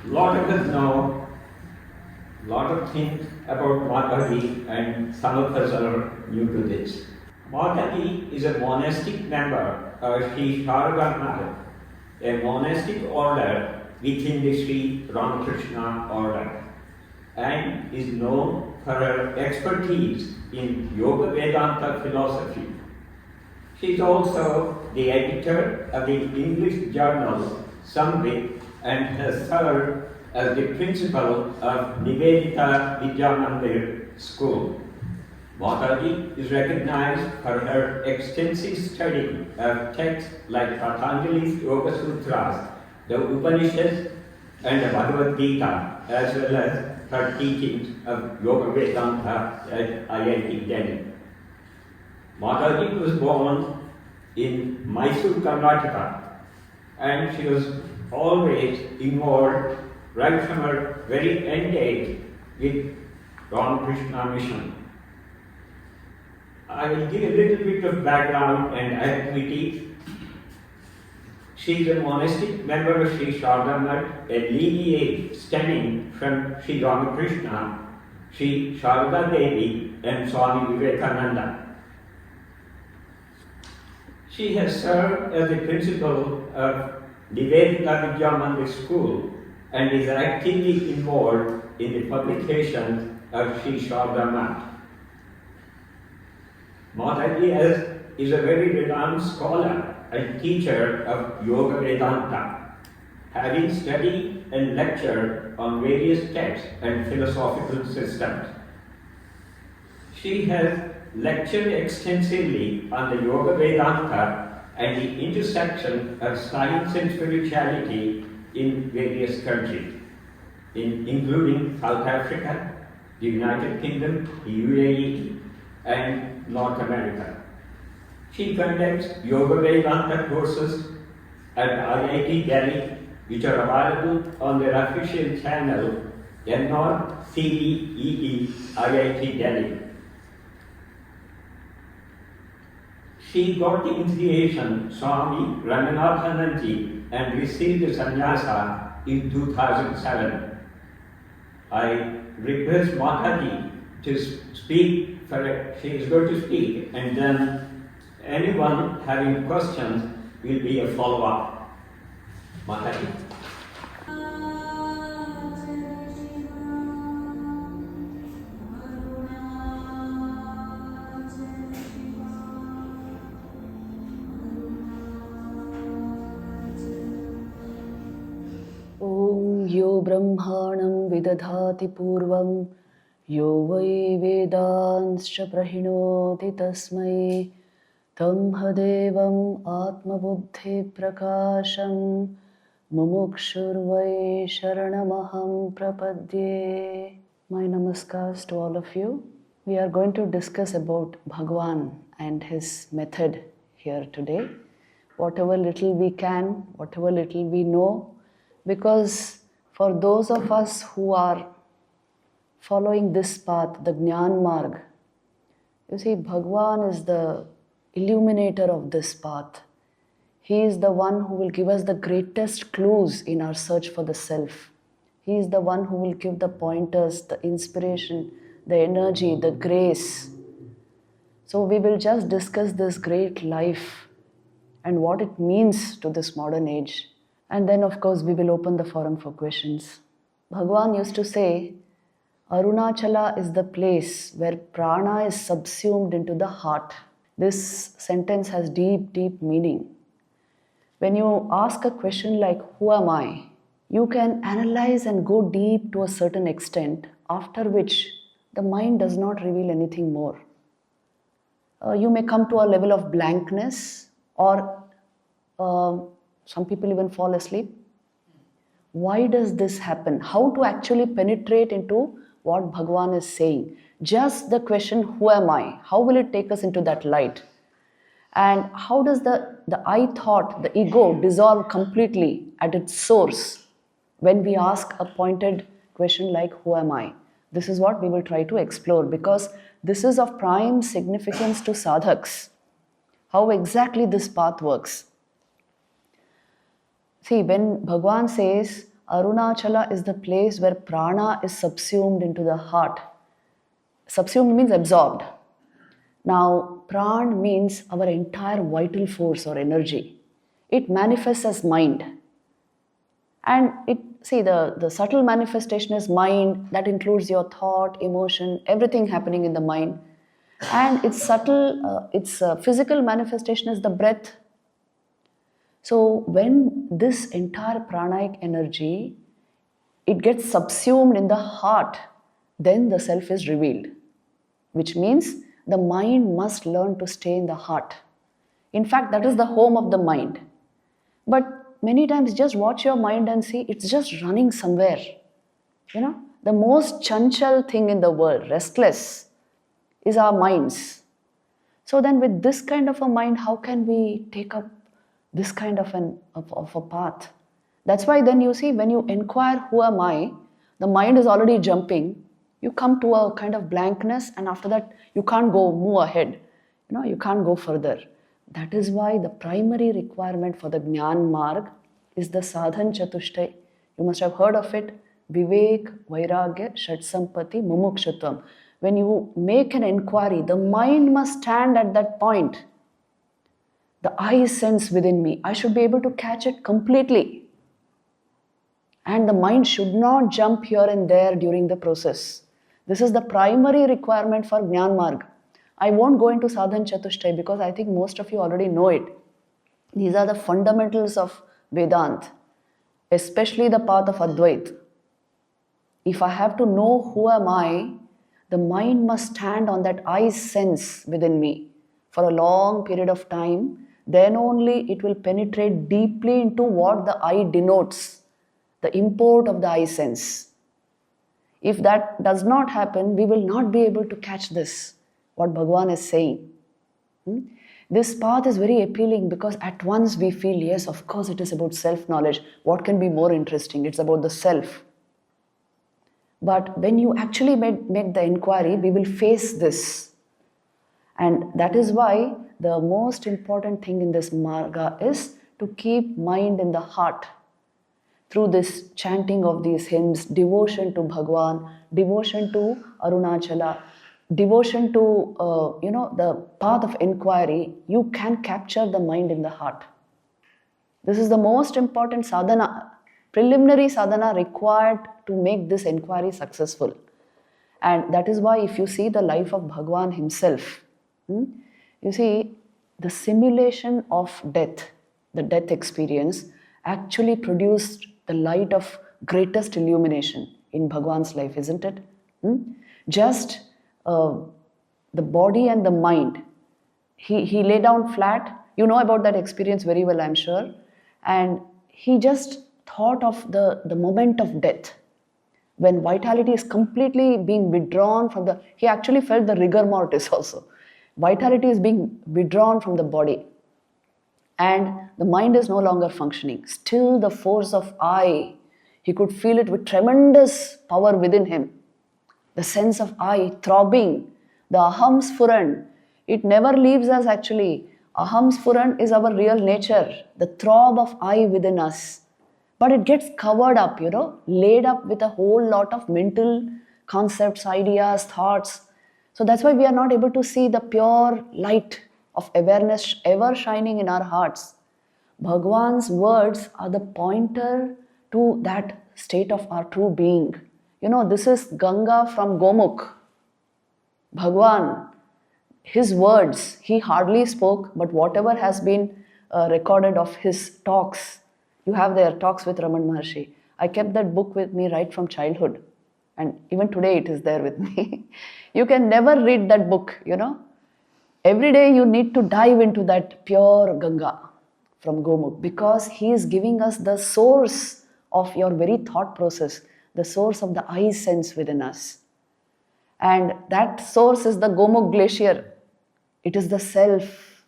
Lot of us know, lot of things about Mataji, and some of us are new to this. Mataji is a monastic member of Sri Sharada, a monastic order within the Sri Ramakrishna order, and is known for her expertise in Yoga Vedanta philosophy. She is also the editor of the English journal Samvit and has served as the principal of Nivedita Vidyananda School. Mataji is recognized for her extensive study of texts like Patanjali's Yoga Sutras, the Upanishads, and the Bhagavad Gita, as well as her teachings of Yoga Vedanta at IIT Delhi. Mataji was born in Mysore, Karnataka, and she was always involved right from her very end age with Ramakrishna mission. I will give a little bit of background and activity. She is a monastic member of Sri Sharada, a lineage stemming from Sri Ramakrishna, Sri Sharada Devi, and Swami Vivekananda. She has served as the principal of Nivedita Vidyananda School and is actively involved in the publication of Sri Sharada. Mataji is a very renowned scholar and teacher of Yoga Vedanta, having studied and lectured on various texts and philosophical systems. She has lectured extensively on the Yoga Vedanta and the intersection of science and spirituality in various countries, including South Africa, the United Kingdom, the UAE, and North America. She conducts Yoga Vedanta courses at IIT Delhi, which are available on their official channel, NRCDEE IIT Delhi. She got the initiation Swami Ramanathananji and received the sannyasa in 2007. I request Mataji to speak she is going to speak, and then anyone having questions will be a follow-up. Mataji. यो ब्रह्माणं विदधाति पूर्वं यो वै वेदांश्च प्रहिणोति तस्मै तं देवम् आत्मबुद्धिप्रकाशं मुमुक्षुर्वै शरणमहं प्रपद्ये. My namaskars to all of you. We are going to discuss about Bhagwan and his method here today. Whatever little we can, whatever little we know, because for those of us who are following this path, the Jnana Marg, you see, Bhagwan is the illuminator of this path. He is the one who will give us the greatest clues in our search for the self. He is the one who will give the pointers, the inspiration, the energy, the grace. So we will just discuss this great life and what it means to this modern age. And then, of course, we will open the forum for questions. Bhagwan used to say, Arunachala is the place where prana is subsumed into the heart. This sentence has deep, deep meaning. When you ask a question like, who am I? You can analyze and go deep to a certain extent, after which the mind does not reveal anything more. You may come to a level of blankness, or some people even fall asleep. Why does this happen? How to actually penetrate into what Bhagwan is saying? Just the question, who am I? How will it take us into that light? And how does the I thought, the ego, dissolve completely at its source when we ask a pointed question like, who am I? This is what we will try to explore, because this is of prime significance to sadhaks, how exactly this path works. See, when Bhagwan says Arunachala is the place where prana is subsumed into the heart, subsumed means absorbed. Now, pran means our entire vital force or energy. It manifests as mind. And the subtle manifestation is mind. That includes your thought, emotion, everything happening in the mind. And its physical manifestation is the breath. So when this entire pranic energy, it gets subsumed in the heart, then the self is revealed, which means the mind must learn to stay in the heart. In fact, that is the home of the mind. But many times just watch your mind and see it's just running somewhere. The most chanchal thing in the world, restless, is our minds. So then with this kind of a mind, how can we take up this kind of a path? That's why then you see, when you inquire, who am I, the mind is already jumping. You come to a kind of blankness, and after that, you can't move ahead. You can't go further. That is why the primary requirement for the Jnana Marg is the Sadhan Chatushtay. You must have heard of it. Vivek, Vairagya, Shatsampati, Mumukshutvam. When you make an inquiry, the mind must stand at that point. The I sense within me, I should be able to catch it completely. And the mind should not jump here and there during the process. This is the primary requirement for Jnana Marg. I won't go into Sadhan Chatushtay because I think most of you already know it. These are the fundamentals of Vedanta, especially the path of Advait. If I have to know who am I, the mind must stand on that I sense within me for a long period of time. Then only it will penetrate deeply into what the I denotes, the import of the I sense. If that does not happen, we will not be able to catch this, what Bhagwan is saying. This path is very appealing because at once we feel, yes, of course it is about self-knowledge. What can be more interesting? It's about the self. But when you actually make the inquiry, we will face this. And that is why the most important thing in this marga is to keep mind in the heart. Through this chanting of these hymns, devotion to Bhagwan, devotion to Arunachala, devotion to the path of inquiry, you can capture the mind in the heart. This is the most important sadhana, preliminary sadhana required to make this inquiry successful. And that is why if you see the life of Bhagwan himself, you see the simulation of death, the death experience, actually produced the light of greatest illumination in Bhagwan's life, isn't it? Just the body and the mind. He lay down flat. You know about that experience very well, I'm sure. And he just thought of the moment of death. When vitality is completely being withdrawn from he actually felt the rigor mortis also. Vitality is being withdrawn from the body. And the mind is no longer functioning. Still the force of I, he could feel it with tremendous power within him. The sense of I throbbing, the aham sphuran, it never leaves us actually. Aham sphuran is our real nature, the throb of I within us. But it gets covered up, laid up with a whole lot of mental concepts, ideas, thoughts. So that's why we are not able to see the pure light of awareness ever shining in our hearts. Bhagwan's words are the pointer to that state of our true being. This is Ganga from Gomukh. Bhagwan, his words, he hardly spoke, but whatever has been recorded of his talks, you have their talks with Raman Maharshi. I kept that book with me right from childhood. And even today it is there with me. You can never read that book, Every day you need to dive into that pure Ganga from Gomukh, because he is giving us the source of your very thought process, the source of the I sense within us. And that source is the Gomukh glacier. It is the self.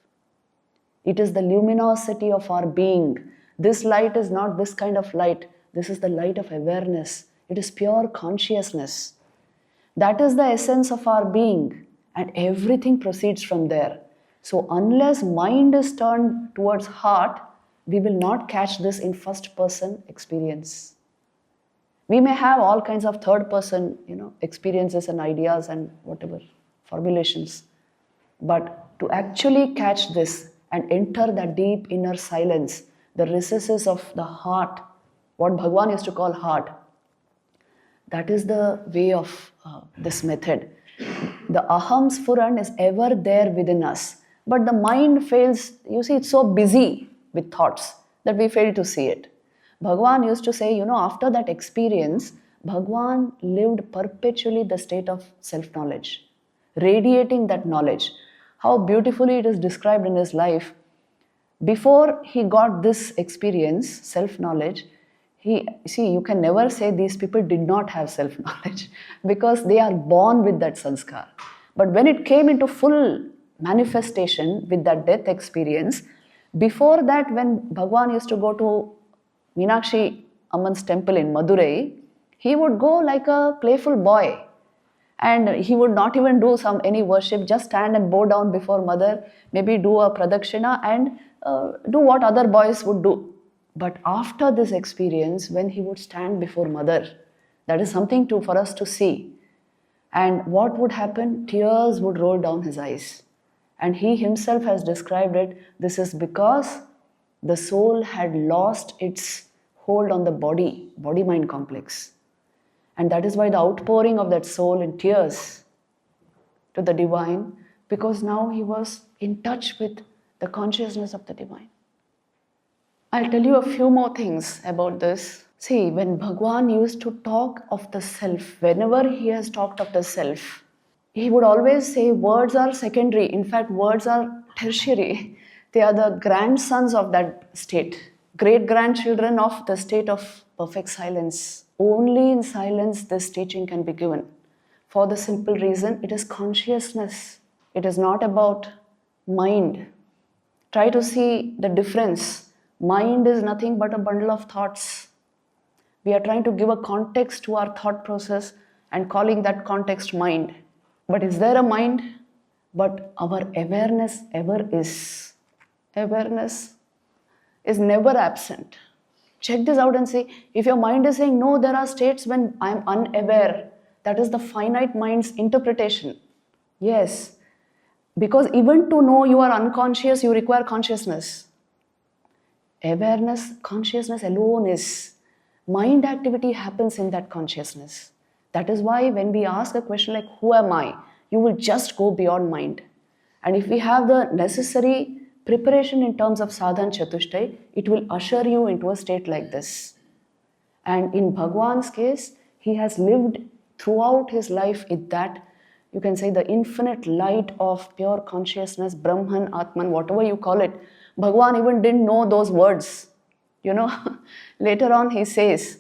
It is the luminosity of our being. This light is not this kind of light. This is the light of awareness. It is pure consciousness. That is the essence of our being, and everything proceeds from there. So unless mind is turned towards heart, we will not catch this in first person experience. We may have all kinds of third person, experiences and ideas and whatever, formulations. But to actually catch this and enter that deep inner silence, the recesses of the heart, what Bhagavan used to call heart, that is the way of this method. The aham sphuran is ever there within us. But the mind fails, it's so busy with thoughts that we fail to see it. Bhagavan used to say, after that experience, Bhagavan lived perpetually the state of self-knowledge, radiating that knowledge. How beautifully it is described in his life. Before he got this experience, self-knowledge, you can never say these people did not have self-knowledge because they are born with that sanskar. But when it came into full manifestation with that death experience, before that, when Bhagavan used to go to Meenakshi Amman's temple in Madurai, he would go like a playful boy. And he would not even do any worship, just stand and bow down before mother, maybe do a pradakshina and do what other boys would do. But after this experience, when he would stand before mother, that is something for us to see. And what would happen? Tears would roll down his eyes. And he himself has described it. This is because the soul had lost its hold on the body-mind complex. And that is why the outpouring of that soul in tears to the divine, because now he was in touch with the consciousness of the divine. I'll tell you a few more things about this. See, when Bhagavan used to talk of the self, whenever he has talked of the self, he would always say words are secondary. In fact, words are tertiary. They are the grandsons of that state, great-grandchildren of the state of perfect silence. Only in silence this teaching can be given. For the simple reason, it is consciousness. It is not about mind. Try to see the difference. Mind is nothing but a bundle of thoughts. We are trying to give a context to our thought process and calling that context mind. But is there a mind? But our awareness ever is. Awareness is never absent. Check this out and see, if your mind is saying, no, there are states when I am unaware, that is the finite mind's interpretation. Yes, because even to know you are unconscious, you require consciousness. Awareness, consciousness alone is. Mind activity happens in that consciousness. That is why when we ask a question like, who am I? You will just go beyond mind. And if we have the necessary preparation in terms of sadhan chatushtay, it will usher you into a state like this. And in Bhagwan's case, he has lived throughout his life in that, you can say, the infinite light of pure consciousness, Brahman, Atman, whatever you call it. Bhagwan even didn't know those words. Later on he says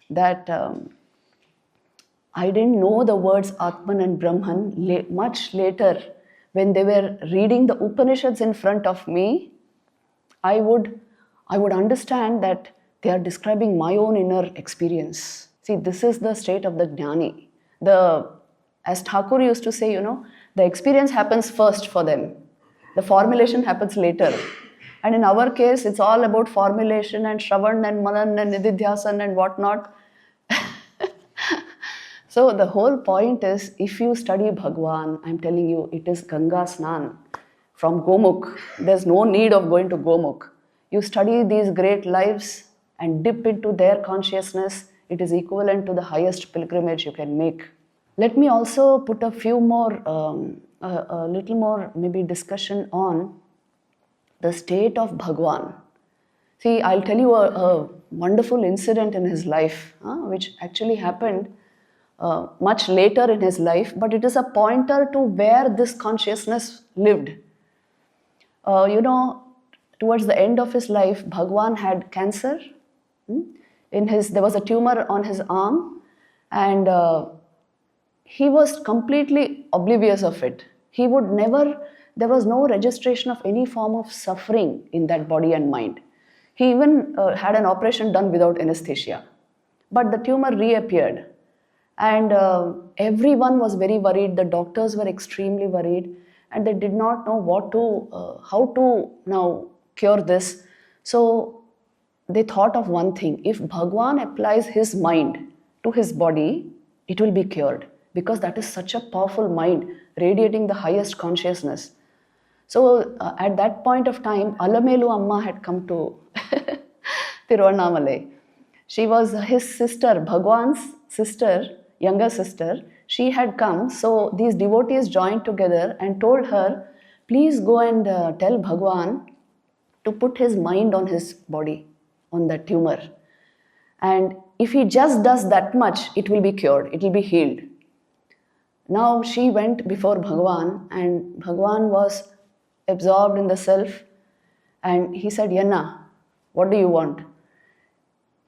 that I didn't know the words Atman and Brahman. Much later, when they were reading the Upanishads in front of me, I would understand that they are describing my own inner experience. See, this is the state of the jnani. As Thakur used to say, the experience happens first for them. The formulation happens later. And in our case, it's all about formulation and Shravan and Manan and Nididhyasan and whatnot. So the whole point is, if you study Bhagwan, I'm telling you, it is Ganga Snan from Gomukh. There's no need of going to Gomukh. You study these great lives and dip into their consciousness. It is equivalent to the highest pilgrimage you can make. Let me also put a few more, a little more maybe discussion on the state of Bhagwan. See, I'll tell you a wonderful incident in his life, which actually happened much later in his life, but it is a pointer to where this consciousness lived. Towards the end of his life, Bhagwan had cancer. There was a tumor on his arm, and he was completely oblivious of it. He would never there was no registration of any form of suffering in that body and mind. He even had an operation done without anesthesia. But the tumor reappeared. And everyone was very worried. The doctors were extremely worried. And they did not know how to now cure this. So they thought of one thing. If Bhagwan applies his mind to his body, it will be cured. Because that is such a powerful mind, radiating the highest consciousness. So at that point of time, Alamelu Amma had come to Tiruvannamalai. She was his sister, Bhagwan's sister, younger sister. She had come, so these devotees joined together and told her, please go and tell Bhagwan to put his mind on his body, on the tumor. And if he just does that much, it will be cured, it will be healed. Now she went before Bhagwan, and Bhagwan was absorbed in the self, and he said, Yanna, what do you want?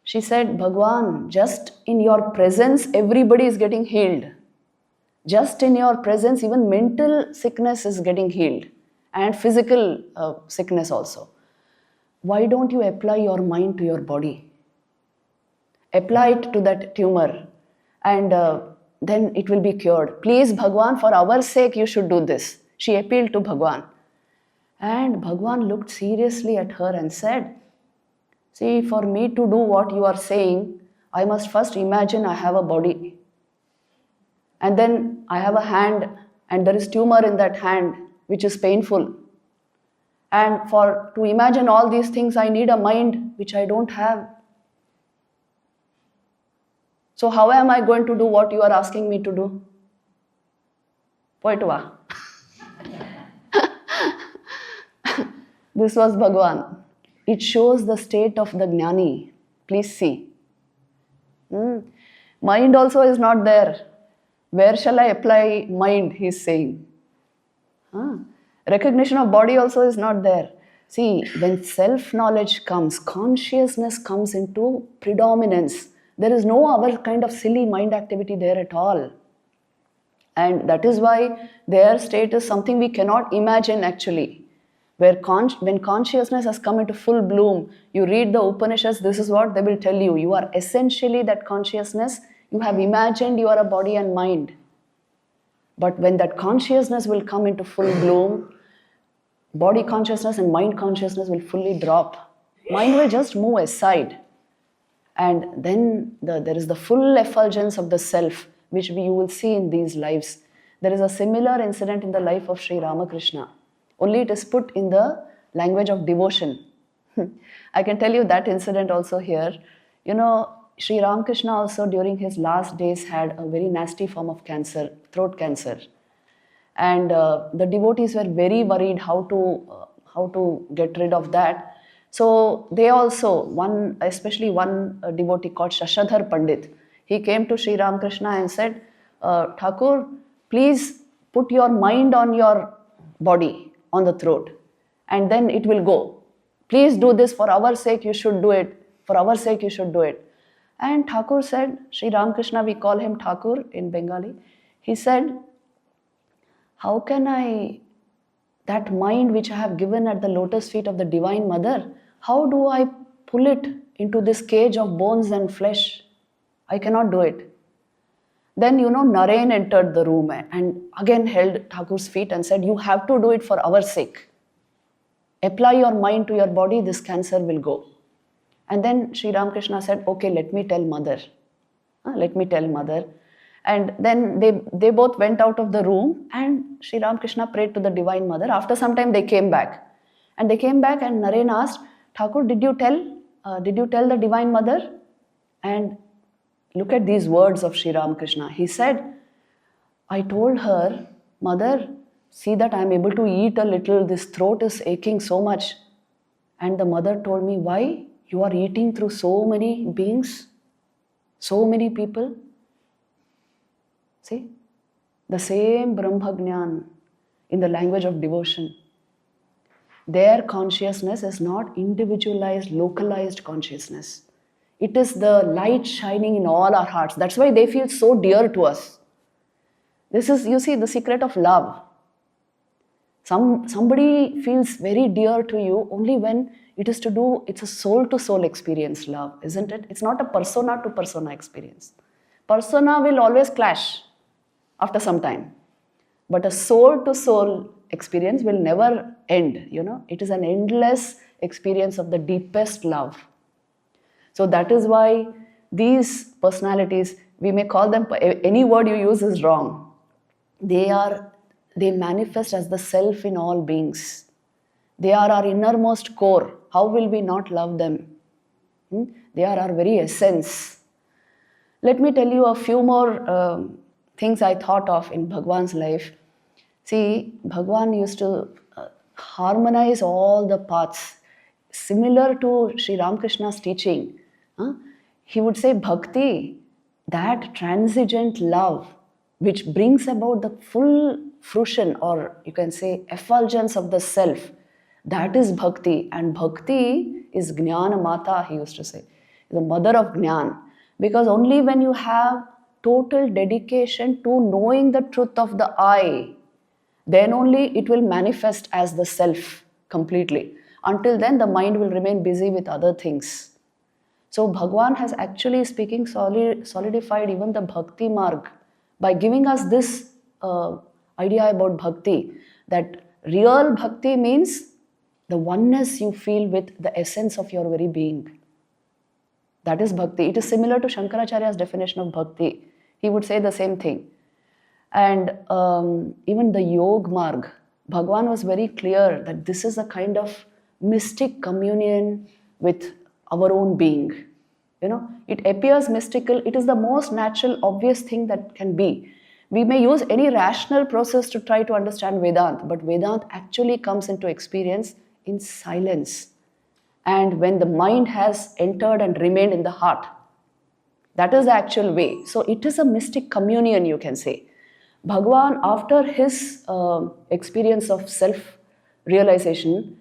She said, Bhagwan, just in your presence, everybody is getting healed. Just in your presence, even mental sickness is getting healed, and physical sickness also. Why don't you apply your mind to your body? Apply it to that tumor, and then it will be cured. Please, Bhagwan, for our sake, you should do this. She appealed to Bhagwan. And Bhagwan looked seriously at her and said, see, for me to do what you are saying, I must first imagine I have a body. And then I have a hand, and there is tumor in that hand, which is painful. And to imagine all these things, I need a mind, which I don't have. So how am I going to do what you are asking me to do? Poitu va. This was Bhagwan. It shows the state of the Jnani. Please see. Mind also is not there. Where shall I apply mind, he is saying. Recognition of body also is not there. See, when self-knowledge comes, consciousness comes into predominance. There is no other kind of silly mind activity there at all. And that is why their state is something we cannot imagine actually. When consciousness has come into full bloom, you read the Upanishads, this is what they will tell you. You are essentially that consciousness. You have imagined you are a body and mind. But when that consciousness will come into full bloom, body consciousness and mind consciousness will fully drop. Mind will just move aside. And then there is the full effulgence of the self, which you will see in these lives. There is a similar incident in the life of Sri Ramakrishna. Only it is put in the language of devotion. I can tell you that incident also here. You know, Sri Ramakrishna also during his last days had a very nasty form of cancer, throat cancer. And the devotees were very worried how to get rid of that. So they also, especially one devotee called Shashadhar Pandit, he came to Sri Ramakrishna and said, Thakur, please put your mind on your body, on the throat, and then it will go. Please do this, for our sake you should do it. For our sake you should do it. And Thakur said, Sri Ramakrishna, we call him Thakur in Bengali, he said, how can that mind which I have given at the lotus feet of the Divine Mother, how do I pull it into this cage of bones and flesh? I cannot do it. Then, Naren entered the room and again held Thakur's feet and said, you have to do it for our sake. Apply your mind to your body, this cancer will go. And then Sri Ramakrishna said, okay, let me tell mother. Let me tell mother. And then they both went out of the room and Sri Ramakrishna prayed to the Divine Mother. After some time they came back. And they came back and Naren asked, Thakur, did you tell the Divine Mother? And look at these words of Sri Ramakrishna. He said, I told her, Mother, see that I am able to eat a little. This throat is aching so much. And the mother told me, why? You are eating through so many beings, so many people. See, the same Brahma Jnana in the language of devotion. Their consciousness is not individualized, localized consciousness. It is the light shining in all our hearts. That's why they feel so dear to us. This is, you see, the secret of love. Somebody feels very dear to you only when it's a soul to soul experience, love, isn't it? It's not a persona to persona experience. Persona will always clash after some time. But a soul to soul experience will never end, It is an endless experience of the deepest love. So that is why these personalities, we may call them, any word you use is wrong. They manifest as the self in all beings. They are our innermost core. How will we not love them? They are our very essence. Let me tell you a few more things I thought of in Bhagwan's life. See, Bhagwan used to harmonize all the paths. Similar to Sri Ramakrishna's teaching, he would say bhakti, that transigent love which brings about the full fruition, or you can say effulgence of the self, that is bhakti. And bhakti is Jnana Mata, he used to say, the mother of Jnana. Because only when you have total dedication to knowing the truth of the I, then only it will manifest as the self completely. Until then, the mind will remain busy with other things. So Bhagwan has actually speaking solidified even the bhakti marg by giving us this idea about bhakti, that real bhakti means the oneness you feel with the essence of your very being. That is bhakti. It is similar to Shankaracharya's definition of bhakti. He would say the same thing. And even the Yog Marg, Bhagwan was very clear that this is a kind of mystic communion with our own being. It appears mystical. It is the most natural, obvious thing that can be. We may use any rational process to try to understand Vedanta, but Vedanta actually comes into experience in silence. And when the mind has entered and remained in the heart, that is the actual way. So it is a mystic communion, you can say. Bhagwan, after his experience of self-realization,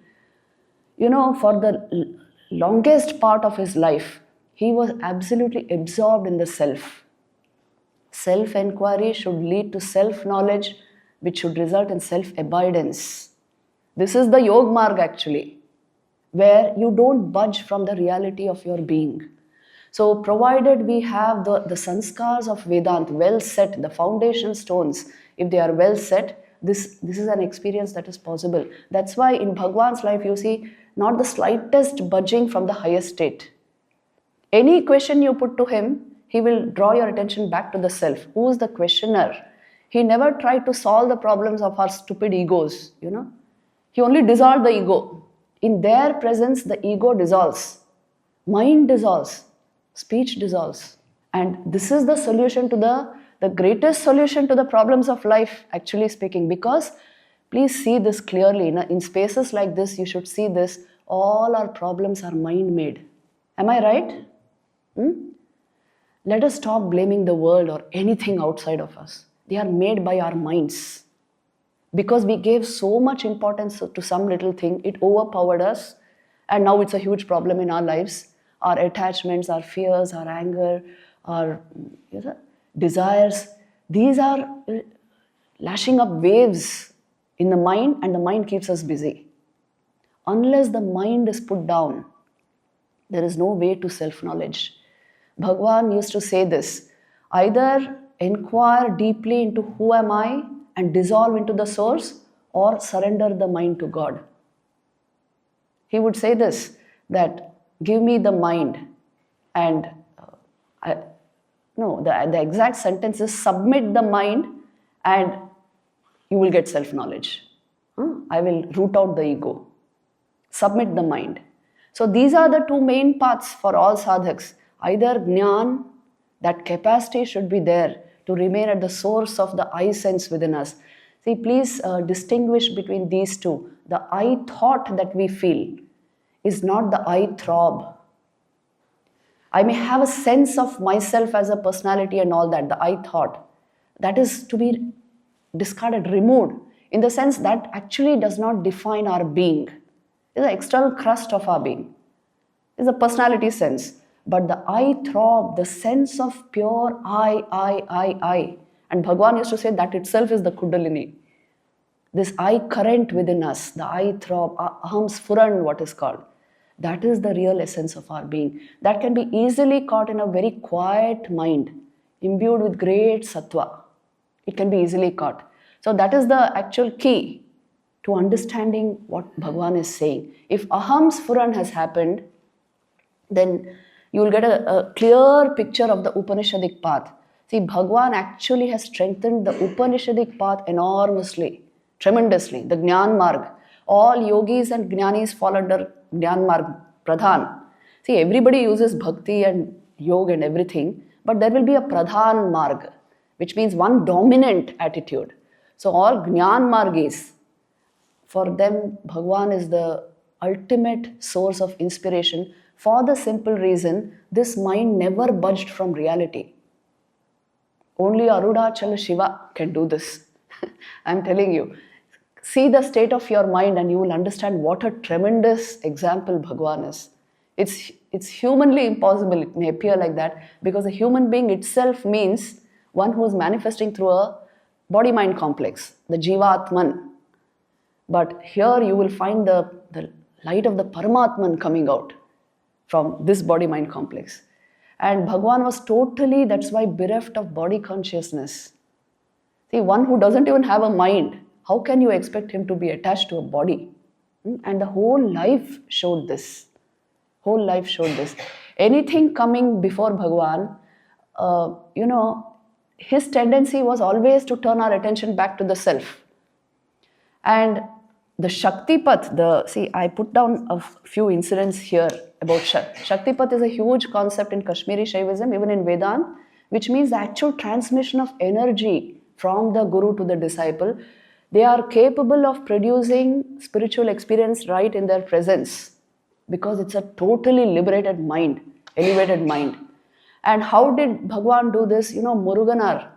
for the longest part of his life, he was absolutely absorbed in the self. Self-enquiry should lead to self-knowledge, which should result in self-abidance. This is the Yog Marg actually, where you don't budge from the reality of your being. So provided we have the sanskars of Vedanta well set, the foundation stones, if they are well set, this is an experience that is possible. That's why in Bhagwan's life you see not the slightest budging from the highest state. Any question you put to him, he will draw your attention back to the self. Who is the questioner? He never tried to solve the problems of our stupid egos, He only dissolved the ego. In their presence, the ego dissolves. Mind dissolves. Speech dissolves. And this is the solution to the greatest solution to the problems of life, actually speaking. Because, please see this clearly. In spaces like this, you should see this. All our problems are mind-made. Am I right? Let us stop blaming the world or anything outside of us. They are made by our minds. Because we gave so much importance to some little thing, it overpowered us, and now it's a huge problem in our lives. Our attachments, our fears, our anger, our desires, these are lashing up waves in the mind, and the mind keeps us busy. Unless the mind is put down, there is no way to self-knowledge. Bhagwan used to say this, either inquire deeply into who am I and dissolve into the source, or surrender the mind to God. He would say this, that give me the mind, and the exact sentence is submit the mind and you will get self-knowledge. I will root out the ego. Submit the mind. So these are the two main paths for all sadhaks. Either Jnana, that capacity should be there to remain at the source of the I sense within us. See, please distinguish between these two. The I thought that we feel is not the I throb. I may have a sense of myself as a personality and all that, the I thought. That is to be discarded, removed, in the sense that actually does not define our being. It is the external crust of our being. It is a personality sense. But the I throb, the sense of pure I. And Bhagwan used to say that itself is the Kundalini. this I current within us, the I throb, aham sphuran, what is called. That is the real essence of our being. That can be easily caught in a very quiet mind, imbued with great sattva. It can be easily caught. So that is the actual key to understanding what Bhagavan is saying. If aham sphuran has happened, then you will get a clear picture of the Upanishadic path. See, Bhagavan actually has strengthened the Upanishadic path enormously, tremendously, the Jnana Marg. All yogis and jnanis fall under Jnana Marg Pradhan. See, everybody uses bhakti and yoga and everything, but there will be a Pradhan Marg, which means one dominant attitude. So all Jnana Margis, for them, Bhagavan is the ultimate source of inspiration for the simple reason this mind never budged from reality. Only Arunachal Shiva can do this. I'm telling you. See the state of your mind and you will understand what a tremendous example Bhagavan is. It's humanly impossible, it may appear like that, because a human being itself means one who is manifesting through a body-mind complex, the Jivatman. But here you will find the light of the Paramatman coming out from this body-mind complex. And Bhagavan was totally, that's why, bereft of body consciousness. See, one who doesn't even have a mind, how can you expect him to be attached to a body? And the whole life showed this. Whole life showed this. Anything coming before Bhagavan, his tendency was always to turn our attention back to the self. And the Shaktipat, see, I put down a few incidents here about Shaktipat is a huge concept in Kashmiri Shaivism, even in Vedanta, which means the actual transmission of energy from the Guru to the disciple. They are capable of producing spiritual experience right in their presence because it's a totally liberated mind, elevated mind. And how did Bhagavan do this? Muruganar,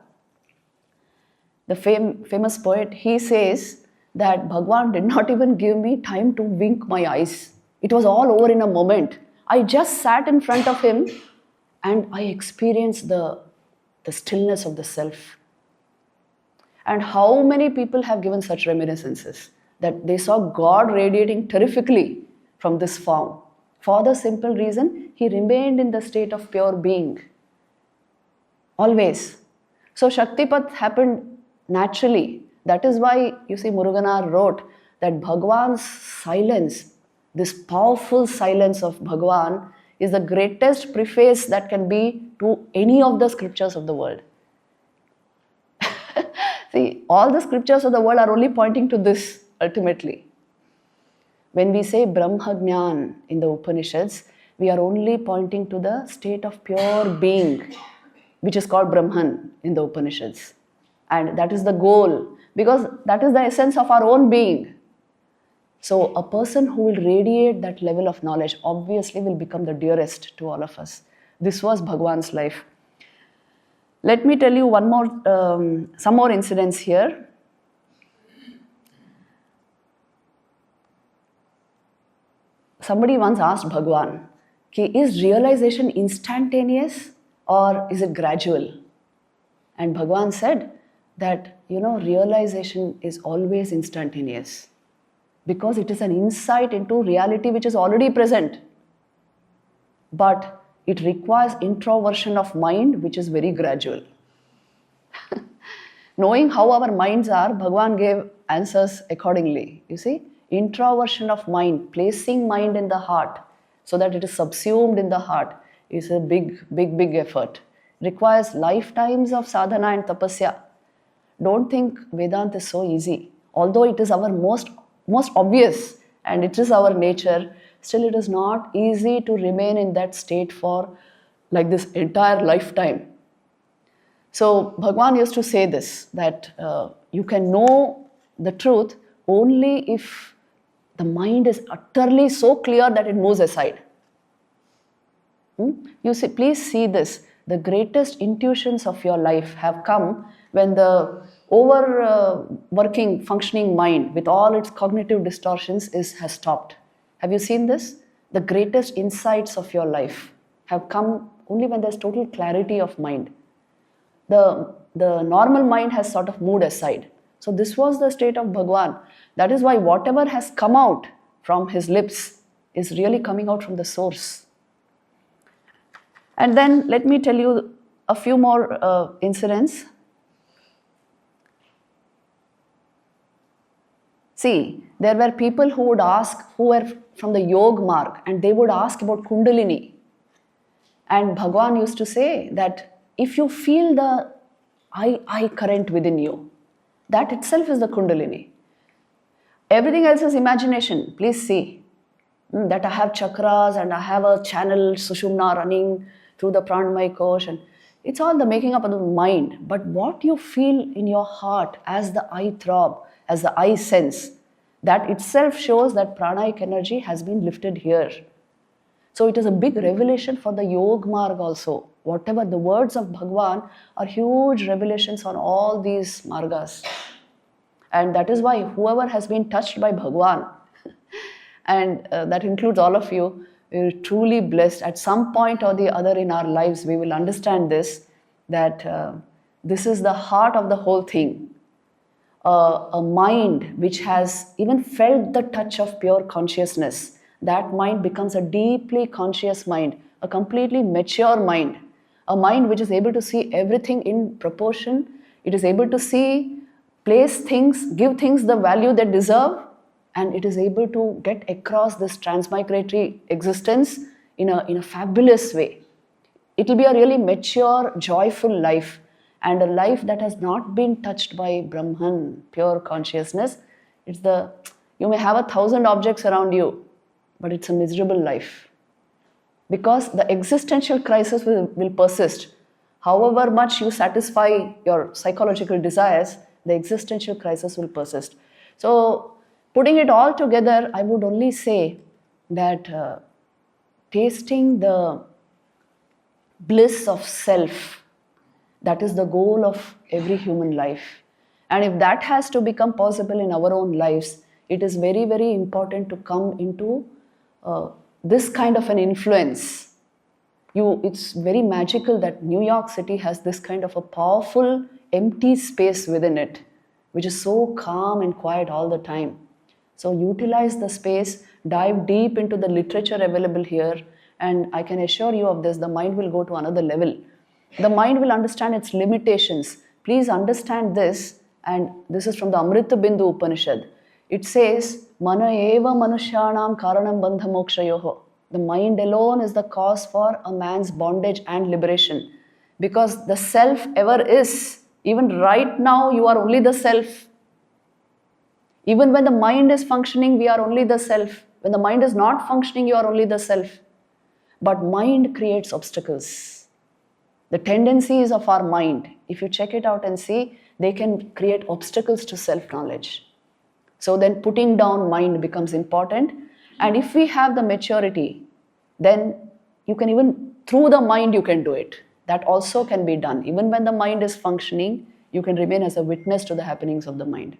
the famous poet, he says that Bhagavan did not even give me time to wink my eyes. It was all over in a moment. I just sat in front of him and I experienced the stillness of the self. And how many people have given such reminiscences that they saw God radiating terrifically from this form. For the simple reason, he remained in the state of pure being. Always. So Shaktipat happened naturally. That is why, you see, Muruganar wrote that Bhagavan's silence, this powerful silence of Bhagavan, is the greatest preface that can be to any of the scriptures of the world. See, all the scriptures of the world are only pointing to this, ultimately. When we say Brahma Jnana in the Upanishads, we are only pointing to the state of pure being, which is called Brahman in the Upanishads. And that is the goal, because that is the essence of our own being. So a person who will radiate that level of knowledge obviously will become the dearest to all of us. This was Bhagavan's life. Let me tell you some more incidents here. Somebody once asked Bhagavan, is realization instantaneous or is it gradual? And Bhagavan said that, realization is always instantaneous because it is an insight into reality which is already present. But it requires introversion of mind, which is very gradual. Knowing how our minds are, Bhagavan gave answers accordingly. You see, introversion of mind, placing mind in the heart so that it is subsumed in the heart is a big effort. Requires lifetimes of sadhana and tapasya. Don't think Vedanta is so easy. Although it is our most obvious and it is our nature, still it is not easy to remain in that state for like this entire lifetime. So Bhagavan used to say this, that you can know the truth only if the mind is utterly so clear that it moves aside. You see, please see this. The greatest intuitions of your life have come when the overworking, functioning mind with all its cognitive distortions has stopped. Have you seen this? The greatest insights of your life have come only when there's total clarity of mind. The normal mind has sort of moved aside. So this was the state of Bhagwan. That is why whatever has come out from his lips is really coming out from the source. And then let me tell you a few more incidents. See, there were people who would ask, who were from the Yog Marg, and they would ask about Kundalini. And Bhagwan used to say that if you feel the I current within you, that itself is the Kundalini. Everything else is imagination. Please see that I have chakras and I have a channel Sushumna running through the Pranamaya Kosh, and it's all the making up of the mind. But what you feel in your heart as the I throb, as the I sense, that itself shows that pranic energy has been lifted here. So it is a big revelation for the Yog Marg also. Whatever the words of Bhagwan are huge revelations on all these margas. And that is why whoever has been touched by Bhagwan, and that includes all of you, we're truly blessed. At some point or the other in our lives, we will understand this, that this is the heart of the whole thing. A mind which has even felt the touch of pure consciousness, that mind becomes a deeply conscious mind, a completely mature mind, a mind which is able to see everything in proportion. It is able to see, place things, give things the value they deserve, and it is able to get across this transmigratory existence in a fabulous way. It will be a really mature, joyful life, and a life that has not been touched by Brahman, pure consciousness. You may have 1,000 objects around you, but it's a miserable life. Because the existential crisis will persist. However much you satisfy your psychological desires, the existential crisis will persist. So, putting it all together, I would only say that tasting the bliss of self, that is the goal of every human life. And if that has to become possible in our own lives, it is very, very important to come into this kind of an influence. It's very magical that New York City has this kind of a powerful empty space within it, which is so calm and quiet all the time. So utilize the space, dive deep into the literature available here, and I can assure you of this, the mind will go to another level. The mind will understand its limitations. Please understand this, and this is from the Amrita Bindu Upanishad. It says, Mana eva manushyanam karanam bandha mokshayoho. The mind alone is the cause for a man's bondage and liberation. Because the self ever is. Even right now, you are only the self. Even when the mind is functioning, we are only the self. When the mind is not functioning, you are only the self. But mind creates obstacles. The tendencies of our mind, if you check it out and see, they can create obstacles to self-knowledge. So then putting down mind becomes important. And if we have the maturity, then you can even, through the mind, you can do it. That also can be done. Even when the mind is functioning, you can remain as a witness to the happenings of the mind.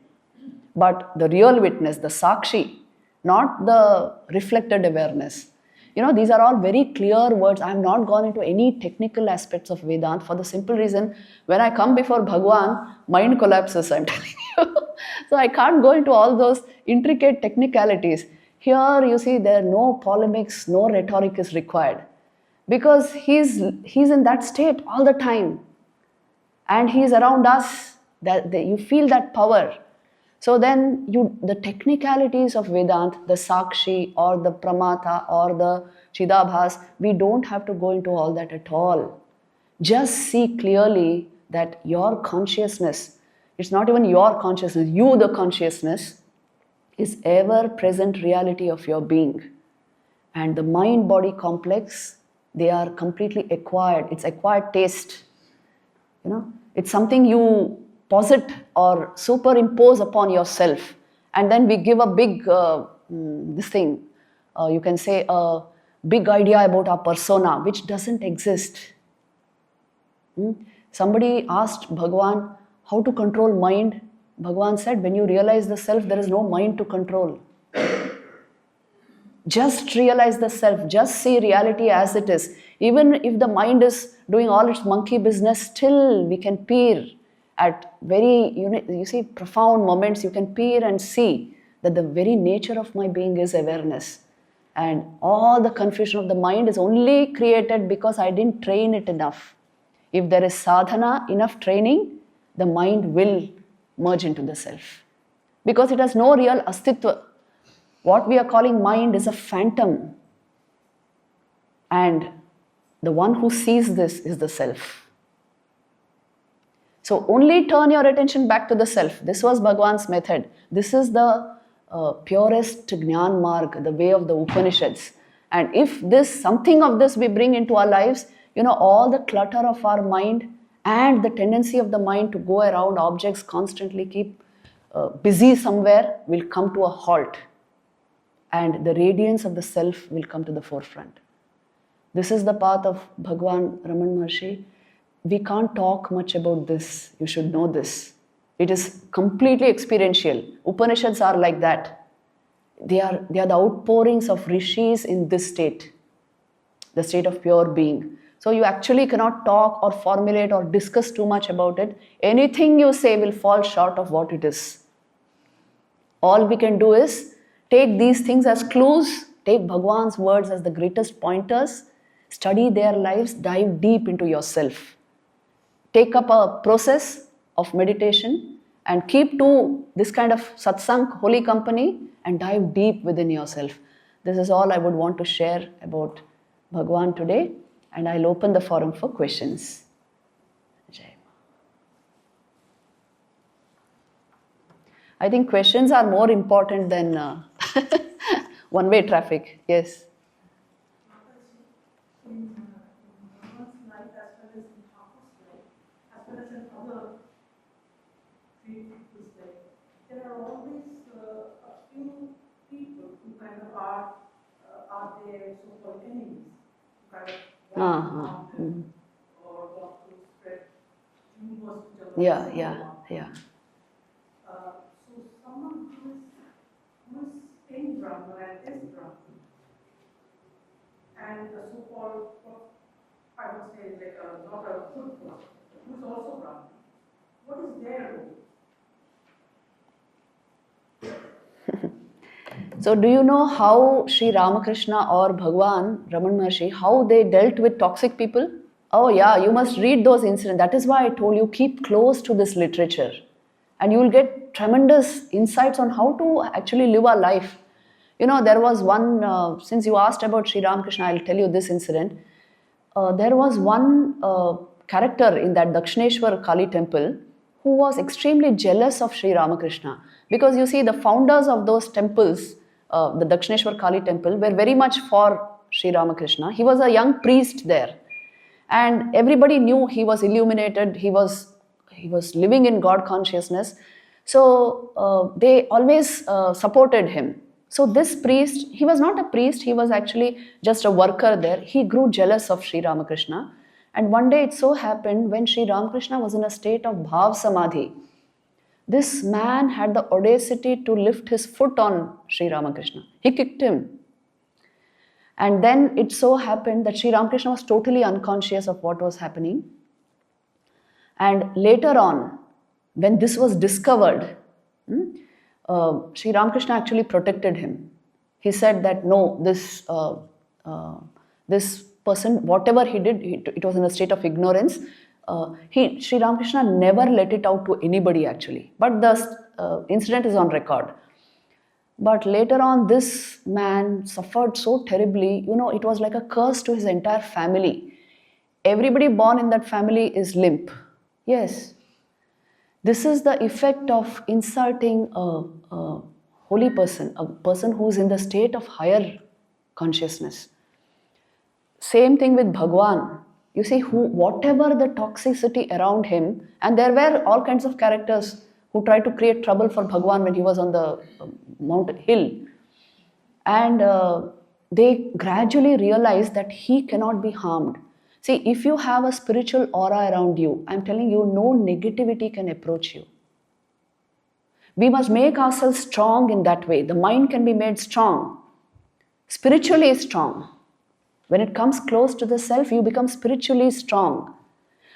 But the real witness, the sakshi, not the reflected awareness. These are all very clear words. I have not gone into any technical aspects of Vedanta for the simple reason, when I come before Bhagwan, mind collapses, I'm telling you. So I can't go into all those intricate technicalities. Here, you see, there are no polemics, no rhetoric is required. Because he's in that state all the time. And he's around us. You feel that power. So then the technicalities of Vedanta, the Sakshi or the Pramata or the Chidabhas, we don't have to go into all that at all. Just see clearly that your consciousness, it's not even your consciousness, you the consciousness, is ever-present reality of your being. And the mind-body complex, they are completely acquired. It's acquired taste. It's something you posit or superimpose upon yourself, and then we give a big you can say a big idea about our persona, which doesn't exist. Somebody asked Bhagwan how to control mind. Bhagwan said, when you realize the self, there is no mind to control. Just realize the self, just see reality as it is. Even if the mind is doing all its monkey business, still we can peer At very, you see, profound moments, you can peer and see that the very nature of my being is awareness. And all the confusion of the mind is only created because I didn't train it enough. If there is sadhana, enough training, the mind will merge into the self. Because it has no real astitva. What we are calling mind is a phantom. And the one who sees this is the self. So only turn your attention back to the self. This was Bhagwan's method. This is the purest Jnana Marg, the way of the Upanishads. And if something of this we bring into our lives, all the clutter of our mind and the tendency of the mind to go around objects constantly, keep busy somewhere, will come to a halt. And the radiance of the self will come to the forefront. This is the path of Bhagwan Raman Maharshi. We can't talk much about this. You should know this. It is completely experiential. Upanishads are like that. They are the outpourings of rishis in this state, the state of pure being. So you actually cannot talk or formulate or discuss too much about it. Anything you say will fall short of what it is. All we can do is take these things as clues, take Bhagwan's words as the greatest pointers, study their lives, dive deep into yourself. Take up a process of meditation and keep to this kind of satsang, holy company, and dive deep within yourself. This is all I would want to share about Bhagwan today, and I'll open the forum for questions. Jai. I think questions are more important than one-way traffic. Yes. In one's life as well as in Thakur's life, as well as in other people's life, there are always a few people who kind of are their so-called enemies, who kind of want to harm them or want to spread rumors which are Yeah. So someone who is in Brahman and is Brahman, and the so-called, I would say, like not a good person, who is also Brahman. What is their role? So do you know how Sri Ramakrishna or Bhagwan, Raman Maharshi, how they dealt with toxic people? Oh yeah, you must read those incidents. That is why I told you, keep close to this literature. And you will get tremendous insights on how to actually live our life. There was one, since you asked about Sri Ramakrishna, I'll tell you this incident. There was one character in that Dakshineshwar Kali temple who was extremely jealous of Sri Ramakrishna. Because you see, the founders of those temples, the Dakshineshwar Kali temple, were very much for Sri Ramakrishna. He was a young priest there. And everybody knew he was illuminated, he was living in God consciousness. So they always supported him. So this priest, he was not a priest, he was actually just a worker there. He grew jealous of Sri Ramakrishna. And one day it so happened, when Sri Ramakrishna was in a state of Bhav Samadhi, this man had the audacity to lift his foot on Sri Ramakrishna. He kicked him. And then it so happened that Sri Ramakrishna was totally unconscious of what was happening. And later on, when this was discovered, Sri Ramakrishna actually protected him. He said that no, this person, whatever he did, it was in a state of ignorance. Sri Ramakrishna never let it out to anybody actually. But the incident is on record. But later on, this man suffered so terribly, it was like a curse to his entire family. Everybody born in that family is limp. Yes. This is the effect of insulting a holy person, a person who is in the state of higher consciousness. Same thing with Bhagwan. You see, whatever the toxicity around him, and there were all kinds of characters who tried to create trouble for Bhagwan when he was on the mountain hill. And they gradually realized that he cannot be harmed. See, if you have a spiritual aura around you, I'm telling you, no negativity can approach you. We must make ourselves strong in that way. The mind can be made strong, spiritually strong. When it comes close to the self, you become spiritually strong.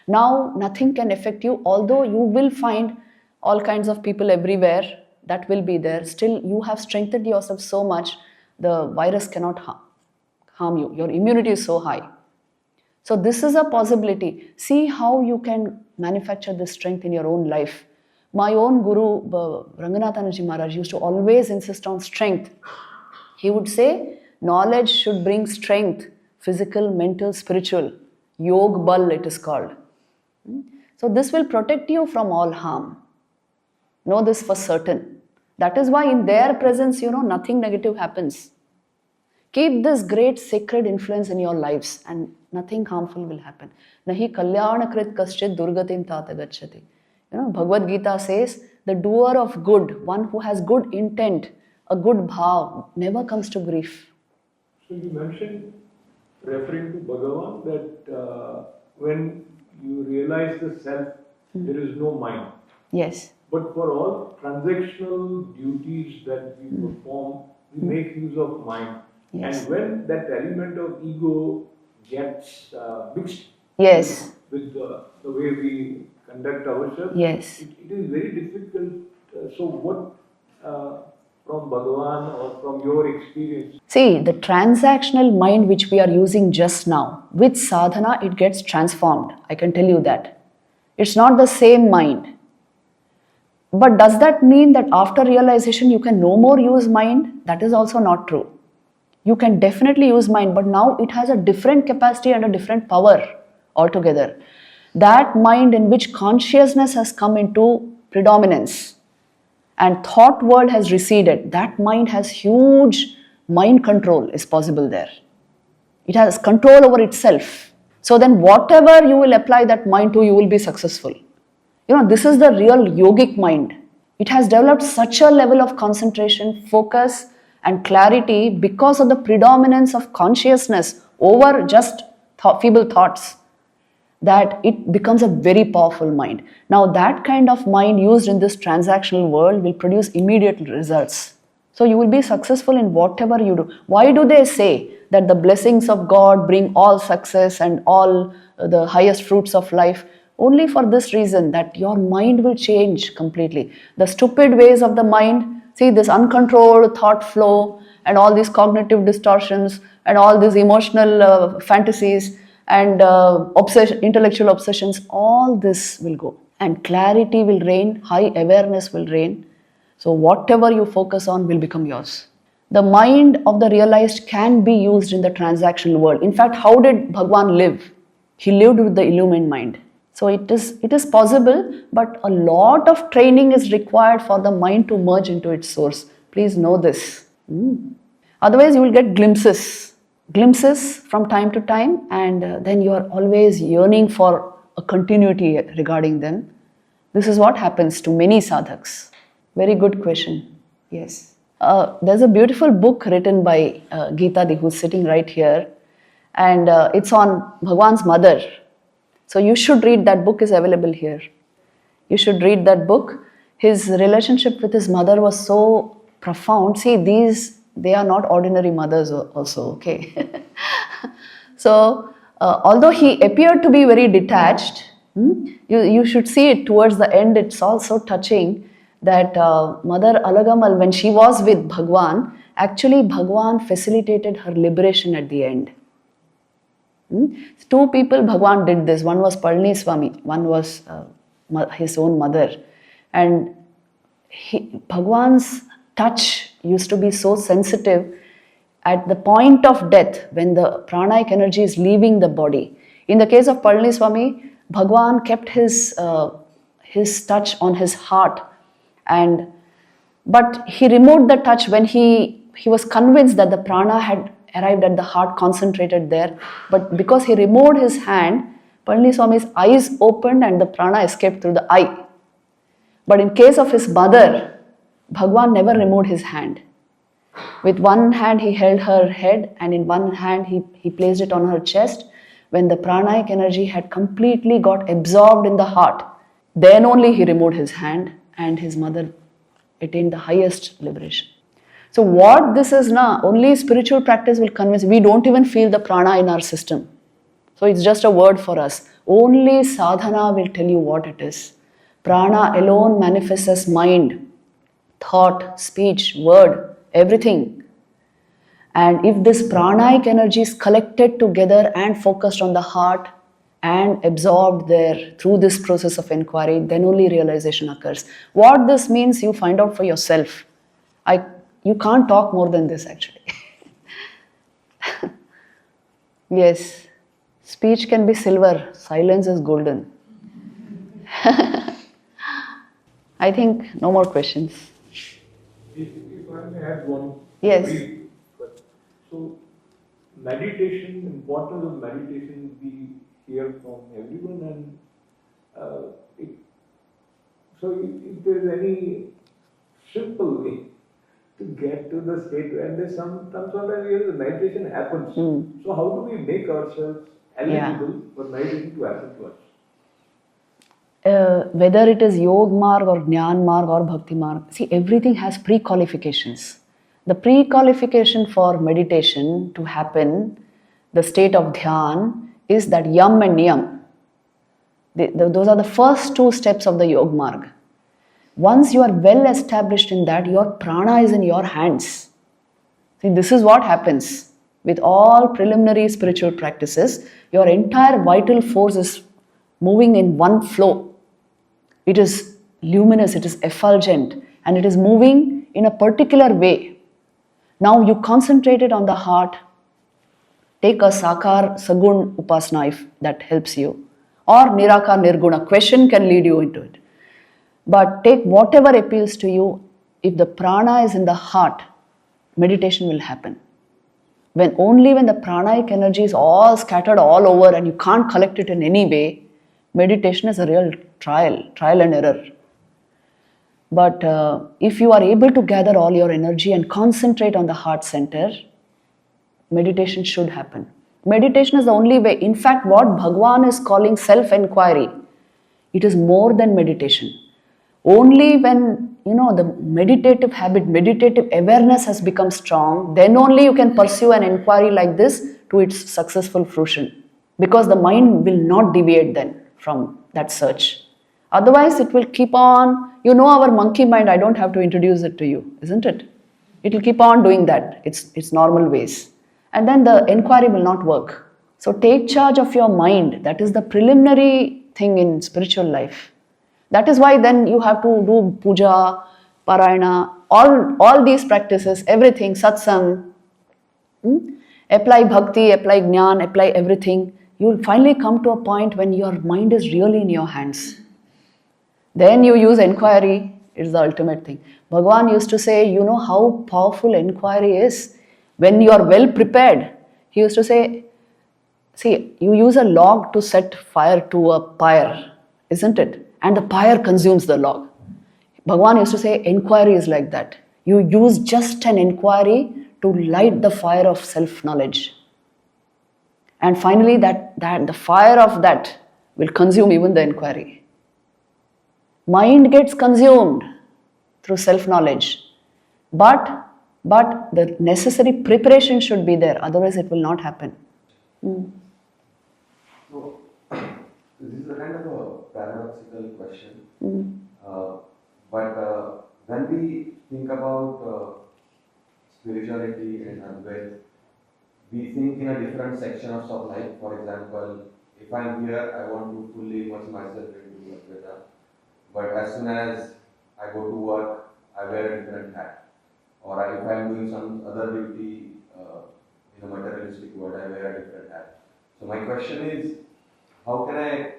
Now nothing can affect you, although you will find all kinds of people everywhere, that will be there. Still, you have strengthened yourself so much, the virus cannot harm you. Your immunity is so high. So this is a possibility. See how you can manufacture this strength in your own life. My own guru, Ranganathanji Maharaj, used to always insist on strength. He would say, knowledge should bring strength, physical, mental, spiritual. Yog Bal it is called. So this will protect you from all harm. Know this for certain. That is why in their presence, nothing negative happens. Keep this great sacred influence in your lives and nothing harmful will happen. Nahi kalyanakrit kaschit durgatim tata gacchati. Bhagavad Gita says, the doer of good, one who has good intent, a good bhav, never comes to grief. So you mentioned, referring to Bhagavan, that when you realize the self, there is no mind. Yes. But for all transactional duties that we perform, we make use of mind. Yes. And when that element of ego gets mixed Yes. with the way we conduct ourselves, Yes. it is very difficult. So what from Bhagavan or from your experience? See, the transactional mind which we are using just now, with sadhana it gets transformed. I can tell you that. It's not the same mind. But does that mean that after realization you can no more use mind? That is also not true. You can definitely use mind, but now it has a different capacity and a different power altogether. That mind in which consciousness has come into predominance and thought world has receded, that mind has huge mind control is possible there. It has control over itself. So then whatever you will apply that mind to, you will be successful. This is the real yogic mind. It has developed such a level of concentration, focus and clarity because of the predominance of consciousness over just feeble thoughts, that it becomes a very powerful mind. Now that kind of mind used in this transactional world will produce immediate results. So you will be successful in whatever you do. Why do they say that the blessings of God bring all success and all the highest fruits of life? Only for this reason, that your mind will change completely. The stupid ways of the mind, see this uncontrolled thought flow and all these cognitive distortions and all these emotional fantasies and intellectual obsessions, all this will go. And clarity will reign, high awareness will reign. So whatever you focus on will become yours. The mind of the realized can be used in the transactional world. In fact, how did Bhagwan live? He lived with the illumined mind. So it is possible, but a lot of training is required for the mind to merge into its source. Please know this. Otherwise, you will get glimpses from time to time, and then you are always yearning for a continuity regarding them. This is what happens to many sadhaks. Very good question. Yes. There's a beautiful book written by Gita Di, who's sitting right here, and it's on Bhagwan's mother. So you should read that book, is available here. You should read that book. His relationship with his mother was so profound. See, they are not ordinary mothers also, okay? So, although he appeared to be very detached, you should see it towards the end, it's also touching that Mother Alagamal, when she was with Bhagwan, actually Bhagwan facilitated her liberation at the end. Two people Bhagwan did this. One was Palni Swami, one was his own mother. And Bhagwan's touch used to be so sensitive at the point of death when the pranic energy is leaving the body. In the case of Palni Swami, Bhagwan kept his touch on his heart, but he removed the touch when he was convinced that the prana had arrived at the heart, concentrated there. But because he removed his hand, Palni Swami's eyes opened and the prana escaped through the eye. But in case of his mother, Bhagwan never removed his hand. With one hand he held her head, and in one hand he placed it on her chest. When the pranic energy had completely got absorbed in the heart, then only he removed his hand, and his mother attained the highest liberation. So what this is now, only spiritual practice will convince. We don't even feel the prana in our system. So it's just a word for us. Only sadhana will tell you what it is. Prana alone manifests as mind, thought, speech, word, everything. And if this pranic energy is collected together and focused on the heart and absorbed there through this process of inquiry, then only realization occurs. What this means, you find out for yourself. You can't talk more than this actually. Yes, speech can be silver, silence is golden. I think no more questions. If I may add one. Yes. Brief, so meditation, importance of meditation, we hear from everyone, and so if there is any simple way to get to the state, and there's sometimes the meditation happens. So how do we make ourselves eligible for meditation to happen to us? Whether it is Yog Marg or Jnana Marg or Bhakti Marg, see, everything has pre-qualifications. The pre-qualification for meditation to happen, the state of Dhyan, is that Yam and Niyam. Those are the first two steps of the Yog Marg. Once you are well established in that, your prana is in your hands. See, this is what happens with all preliminary spiritual practices. Your entire vital force is moving in one flow. It is luminous, it is effulgent, and it is moving in a particular way. Now you concentrate it on the heart. Take a Sakar Sagun Upasana if that helps you. Or Nirakar Nirguna. Question can lead you into it. But take whatever appeals to you. If the prana is in the heart, meditation will happen. Only when the pranic energy is all scattered all over and you can't collect it in any way, meditation is a real trial and error. But if you are able to gather all your energy and concentrate on the heart center, meditation should happen. Meditation is the only way. In fact, what Bhagwan is calling self-inquiry, it is more than meditation. Only when, the meditative habit, meditative awareness has become strong, then only you can pursue an inquiry like this to its successful fruition. Because the mind will not deviate then from that search. Otherwise, it will keep on, our monkey mind, I don't have to introduce it to you, isn't it? It will keep on doing that, its normal ways. And then the inquiry will not work. So take charge of your mind. That is the preliminary thing in spiritual life. That is why then you have to do puja, parayana, all these practices, everything, satsang, apply bhakti, apply jnana, apply everything. You will finally come to a point when your mind is really in your hands. Then you use inquiry, it's the ultimate thing. Bhagavan used to say, you know how powerful inquiry is? When you are well prepared, he used to say, see, you use a log to set fire to a pyre, isn't it? And the pyre consumes the log. Bhagavan used to say, inquiry is like that. You use just an inquiry to light the fire of self-knowledge. And finally, that the fire of that will consume even the inquiry. Mind gets consumed through self-knowledge. But the necessary preparation should be there, otherwise it will not happen. So, this is a kind of a paradoxical question. But when we think about spirituality and Advaita, we think in a different section of life. For example, if I'm here, I want to fully immerse myself into Advaita. But as soon as I go to work, I wear a different hat. Or if I'm doing some other duty in a materialistic world, I wear a different hat. So my question is, how can I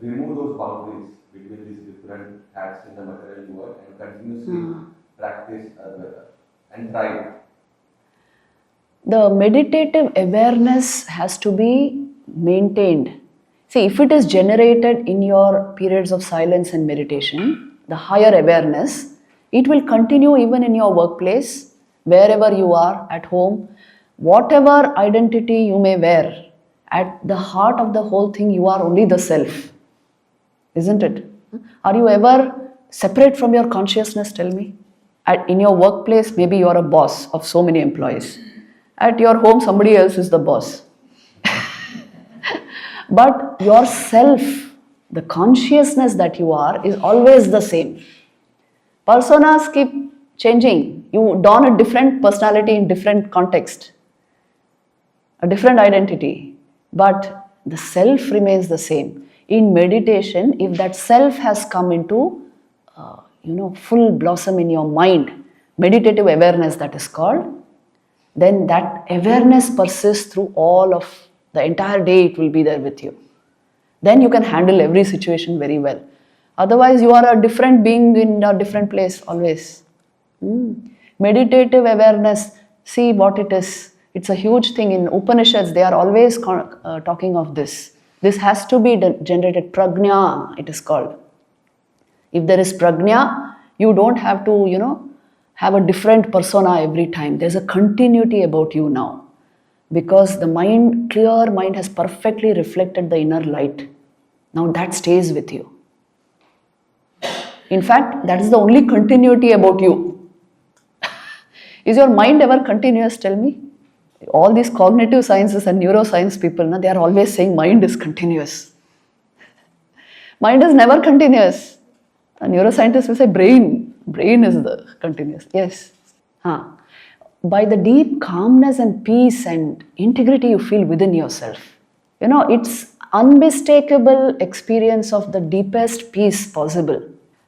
remove those boundaries between these different hats in the material world and continuously practice Advaita and try it? The meditative awareness has to be maintained. See, if it is generated in your periods of silence and meditation, the higher awareness, it will continue even in your workplace, wherever you are, at home. Whatever identity you may wear, at the heart of the whole thing, you are only the self. Isn't it? Are you ever separate from your consciousness, tell me? In your workplace, maybe you are a boss of so many employees. At your home, somebody else is the boss. But yourself, the consciousness that you are, is always the same. Personas keep changing. You don a different personality in different context, a different identity, but the self remains the same. In meditation, if that self has come into full blossom in your mind, meditative awareness that is called, then that awareness persists through all of the entire day. It will be there with you. Then you can handle every situation very well. Otherwise, you are a different being in a different place always. Meditative awareness, see what it is. It's a huge thing. In Upanishads, they are always talking of this. This has to be generated. Prajna, it is called. If there is prajna, you don't have to, have a different persona every time. There's a continuity about you now. Because the mind, clear mind, has perfectly reflected the inner light. Now that stays with you. In fact, that is the only continuity about you. Is your mind ever continuous? Tell me. All these cognitive sciences and neuroscience people, they are always saying mind is continuous. Mind is never continuous. A neuroscientist will say brain is the continuous. Yes. By the deep calmness and peace and integrity you feel within yourself. It's unmistakable experience of the deepest peace possible.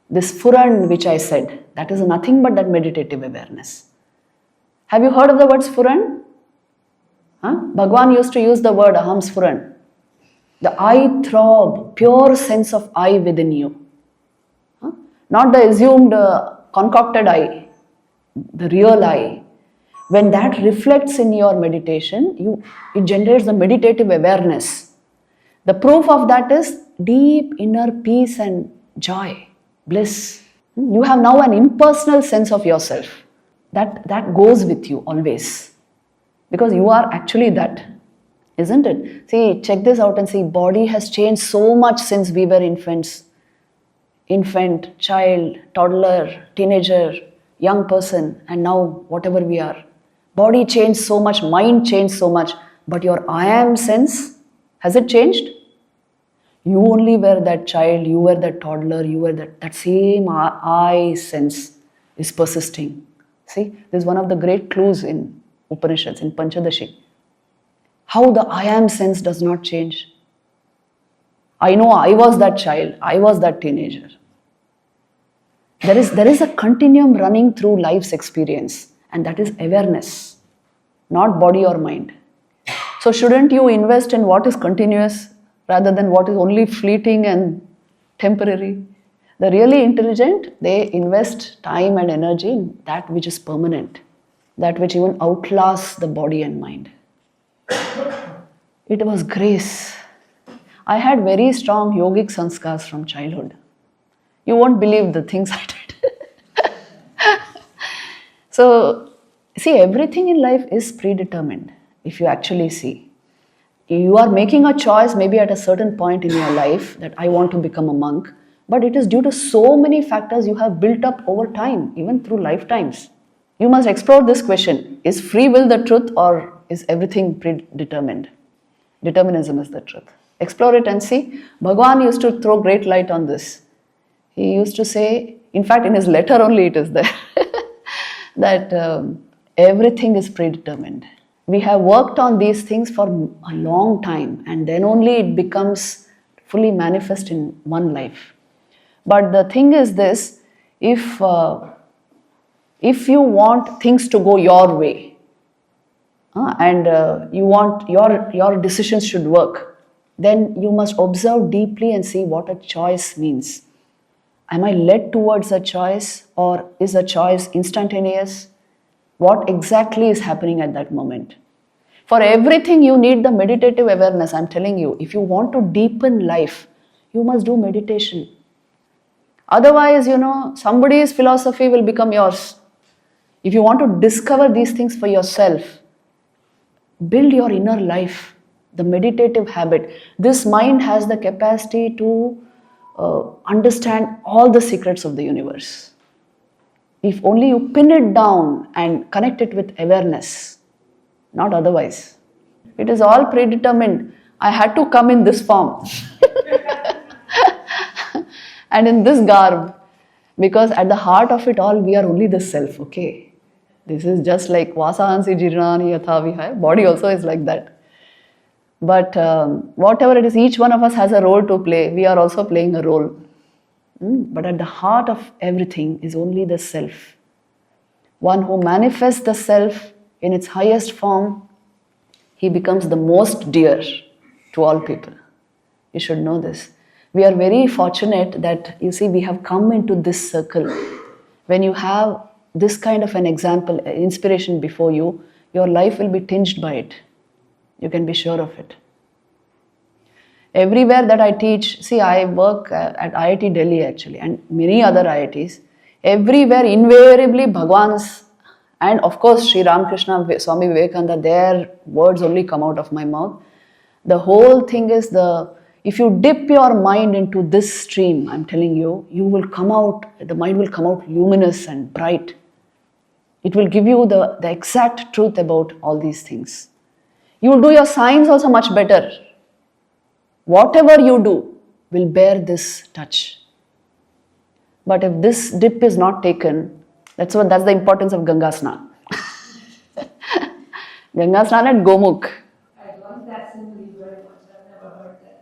This Furan which I said, that is nothing but that meditative awareness. Have you heard of the word Furan? Bhagwan used to use the word Aham Sfuran. The I throb, pure sense of I within you. Not the assumed, concocted I, the real I. When that reflects in your meditation, it generates the meditative awareness. The proof of that is deep inner peace and joy, bliss. You have now an impersonal sense of yourself. That goes with you always. Because you are actually that, isn't it? See, check this out and see, body has changed so much since we were infants. Infant, child, toddler, teenager, young person, and now whatever we are. Body changed so much, mind changed so much, but your I am sense, has it changed? You only were that child, you were that toddler, you were that same I sense is persisting. See, this is one of the great clues in Upanishads, in Panchadashi. How the I am sense does not change. I know I was that child, I was that teenager. There is a continuum running through life's experience, and that is awareness, not body or mind. So shouldn't you invest in what is continuous rather than what is only fleeting and temporary? The really intelligent, they invest time and energy in that which is permanent, that which even outlasts the body and mind. It was grace. I had very strong yogic sanskars from childhood. You won't believe the things I did. So, see, everything in life is predetermined, if you actually see. You are making a choice maybe at a certain point in your life that I want to become a monk, but it is due to so many factors you have built up over time, even through lifetimes. You must explore this question. Is free will the truth or is everything predetermined? Determinism is the truth. Explore it and see. Bhagwan used to throw great light on this. He used to say, in fact in his letter only it is there, that everything is predetermined. We have worked on these things for a long time and then only it becomes fully manifest in one life. But the thing is this, if you want things to go your way and you want your decisions should work, then you must observe deeply and see what a choice means. Am I led towards a choice or is a choice instantaneous? What exactly is happening at that moment? For everything you need the meditative awareness. I'm telling you, if you want to deepen life, you must do meditation. Otherwise, somebody's philosophy will become yours. If you want to discover these things for yourself, build your inner life, the meditative habit. This mind has the capacity to understand all the secrets of the universe. If only you pin it down and connect it with awareness, not otherwise. It is all predetermined. I had to come in this form and in this garb, because at the heart of it all, we are only the self, okay? This is just like vasansi jirnani yatha vihaya. Body also is like that. But whatever it is, each one of us has a role to play. We are also playing a role. But at the heart of everything is only the self. One who manifests the self in its highest form, he becomes the most dear to all people. You should know this. We are very fortunate that, you see, we have come into this circle. When you have this kind of an example, inspiration before you, your life will be tinged by it. You can be sure of it. Everywhere that I teach, see, I work at IIT Delhi actually, and many other IITs. Everywhere, invariably, Bhagwan's, and of course, Sri Ramakrishna, Swami Vivekananda, their words only come out of my mouth. The whole thing is if you dip your mind into this stream, I'm telling you, the mind will come out luminous and bright. It will give you the exact truth about all these things. You will do your science also much better. Whatever you do will bear this touch. But if this dip is not taken, that's the importance of Ganga Snan. Ganga Snan and Gomukh. I love that simile very much. I've never heard that.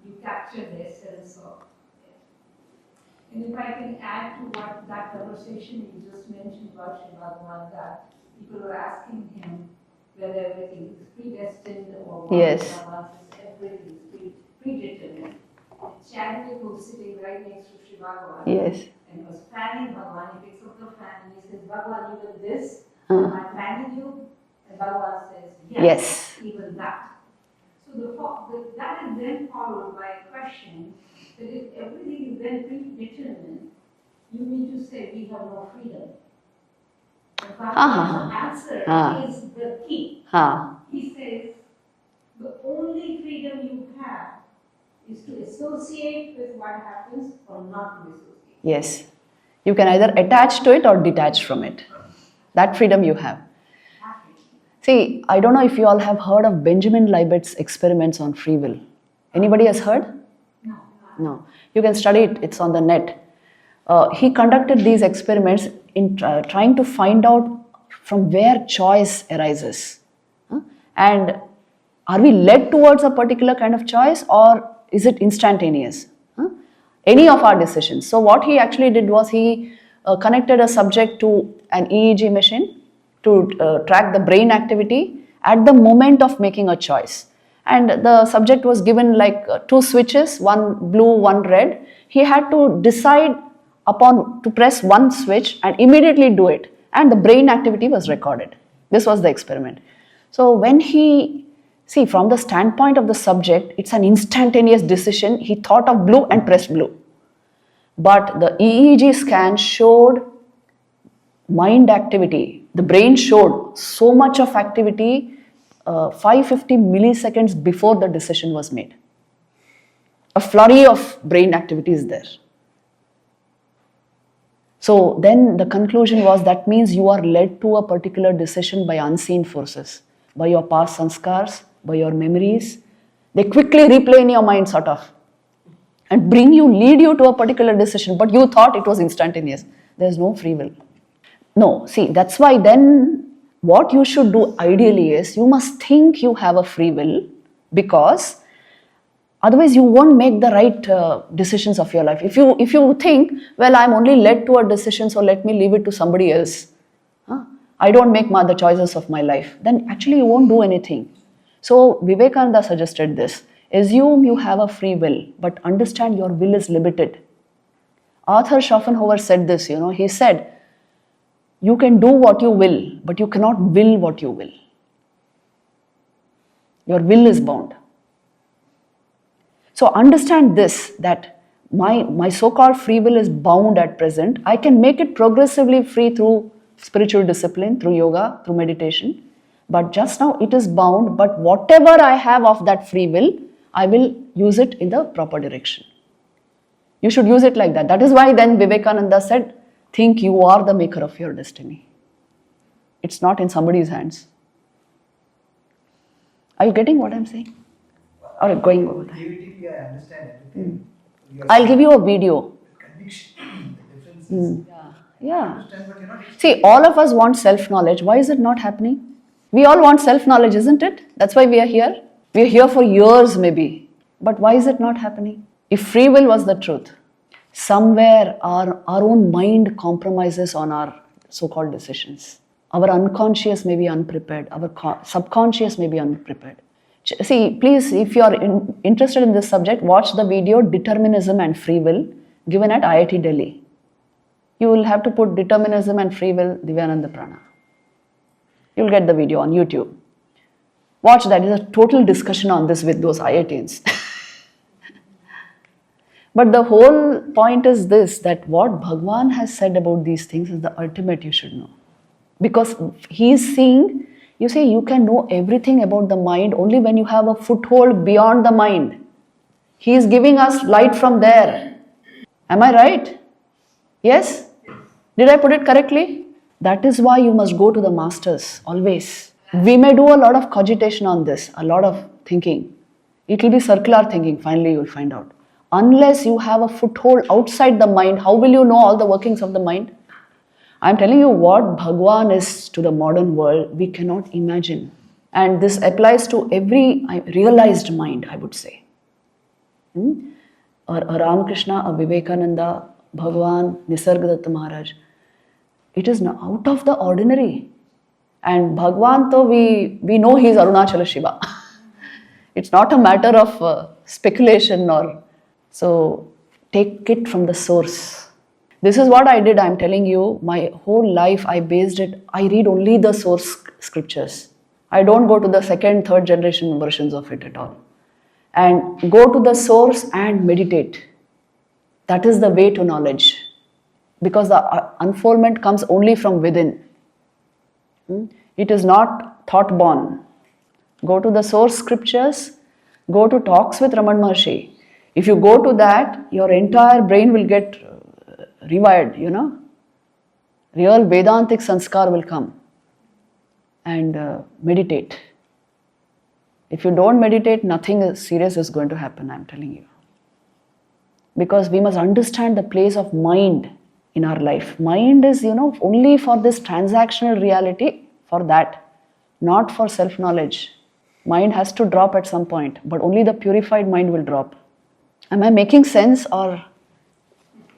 You capture the essence of it. And if I can add to what that conversation you just mentioned about Sri Bhagavan, that people were asking him whether everything is predestined or what. Yes. Bhagavan says everything is predetermined. And Chandra was sitting right next to Sri Bhagavan. Yes. And was fanning Bhagavan. He picks up the fan and he says, Bhagavan, even this, Uh-huh. I'm fanning you. And Bhagavan says, Yes. even that. So that is then followed by a question that if everything is then predetermined, you mean to say we have no freedom. And Bhagavan's answer is the key. He says, the only freedom you have is to associate with what happens or not to associate. Yes. You can either attach to it or detach from it. That freedom you have. See, I don't know if you all have heard of Benjamin Libet's experiments on free will. Anybody has heard? No. No. You can study it. It's on the net. He conducted these experiments in trying to find out from where choice arises. And are we led towards a particular kind of choice, or is it instantaneous? Any of our decisions. So what he actually did was he connected a subject to an EEG machine to track the brain activity at the moment of making a choice. And the subject was given like two switches, one blue, one red. He had to decide to press one switch and immediately do it. And the brain activity was recorded. This was the experiment. So from the standpoint of the subject, it's an instantaneous decision. He thought of blue and pressed blue. But the EEG scan showed mind activity. The brain showed so much of activity 550 milliseconds before the decision was made. A flurry of brain activity is there. So then the conclusion was that means you are led to a particular decision by unseen forces, by your past sanskars, by your memories. They quickly replay in your mind sort of and lead you to a particular decision, but you thought it was instantaneous. There is no free will. No, see, that's why then what you should do ideally is you must think you have a free will, because otherwise you won't make the right decisions of your life. If you think, well, I'm only led to a decision, so let me leave it to somebody else. I don't make the choices of my life. Then actually you won't do anything. So Vivekananda suggested this. Assume you have a free will, but understand your will is limited. Arthur Schopenhauer said this, he said, you can do what you will, but you cannot will what you will. Your will is bound. So understand this, that my so-called free will is bound at present. I can make it progressively free through spiritual discipline, through yoga, through meditation. But just now it is bound, but whatever I have of that free will, I will use it in the proper direction. You should use it like that. That is why then Vivekananda said, think you are the maker of your destiny. It's not in somebody's hands. Are you getting what I'm saying? Or going over that? Theoretically, I understand everything. I'll give you a video. Conviction. The difference is. Yeah. I understand, but you're not. See, all of us want self-knowledge. Why is it not happening? We all want self-knowledge, isn't it? That's why we are here. We are here for years maybe. But why is it not happening? If free will was the truth, somewhere our own mind compromises on our so-called decisions. Our unconscious may be unprepared. Our subconscious may be unprepared. See, please, if you are interested in this subject, watch the video Determinism and Free Will given at IIT Delhi. You will have to put Determinism and Free Will Divyanandaprana. You will get the video on YouTube. Watch that. There's a total discussion on this with those IITians. But the whole point is this, that what Bhagwan has said about these things is the ultimate you should know. Because he is seeing, you say you can know everything about the mind only when you have a foothold beyond the mind. He is giving us light from there. Am I right? Yes? Did I put it correctly? That is why you must go to the masters, always. We may do a lot of cogitation on this, a lot of thinking. It will be circular thinking, finally you will find out. Unless you have a foothold outside the mind, how will you know all the workings of the mind? I am telling you what Bhagwan is to the modern world, we cannot imagine. And this applies to every realized mind, I would say. A Ramakrishna, a Vivekananda, Bhagwan, Nisargadatta Maharaj. It is out of the ordinary. And Bhagwan, though we know he is Arunachal Shiva. It's not a matter of speculation or... So, take it from the source. This is what I did, I'm telling you. My whole life I based it, I read only the source scriptures. I don't go to the second, third generation versions of it at all. And go to the source and meditate. That is the way to knowledge. Because the unfoldment comes only from within. It is not thought born. Go to the source scriptures, go to talks with Raman Maharshi. If you go to that, your entire brain will get rewired, Real Vedantic sanskar will come. And meditate. If you don't meditate, nothing serious is going to happen, I'm telling you. Because we must understand the place of mind in our life. Mind is, only for this transactional reality, for that, not for self-knowledge. Mind has to drop at some point, but only the purified mind will drop. Am I making sense or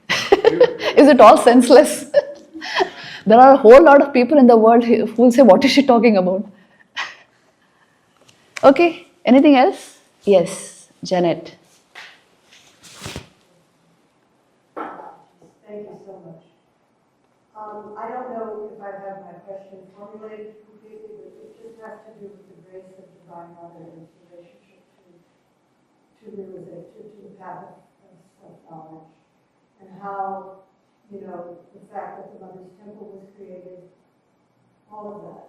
is it all senseless? There are a whole lot of people in the world who will say, what is she talking about? Okay, anything else? Yes, Janet. Thank you so much. I don't know if I have my question formulated completely, but it just has to do with the grace of Divine Mother and its relationship to realization, to the path of self-knowledge, and how, the fact that the Mother's Temple was created, all of that,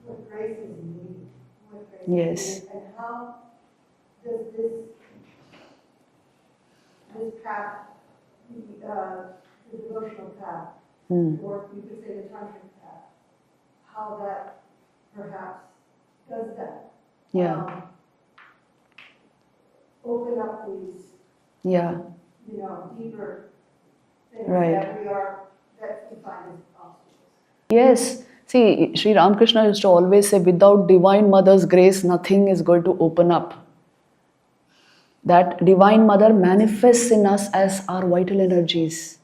what grace is needed, what grace Yes. is needed, and how does this path, the devotional path, or you could say the tantric path, how that perhaps does that. Yeah. Open up these, Yeah. deeper things Right. that we find as obstacles. Yes. See, Sri Ramakrishna used to always say, without Divine Mother's grace, nothing is going to open up. That Divine Mother manifests in us as our vital energies.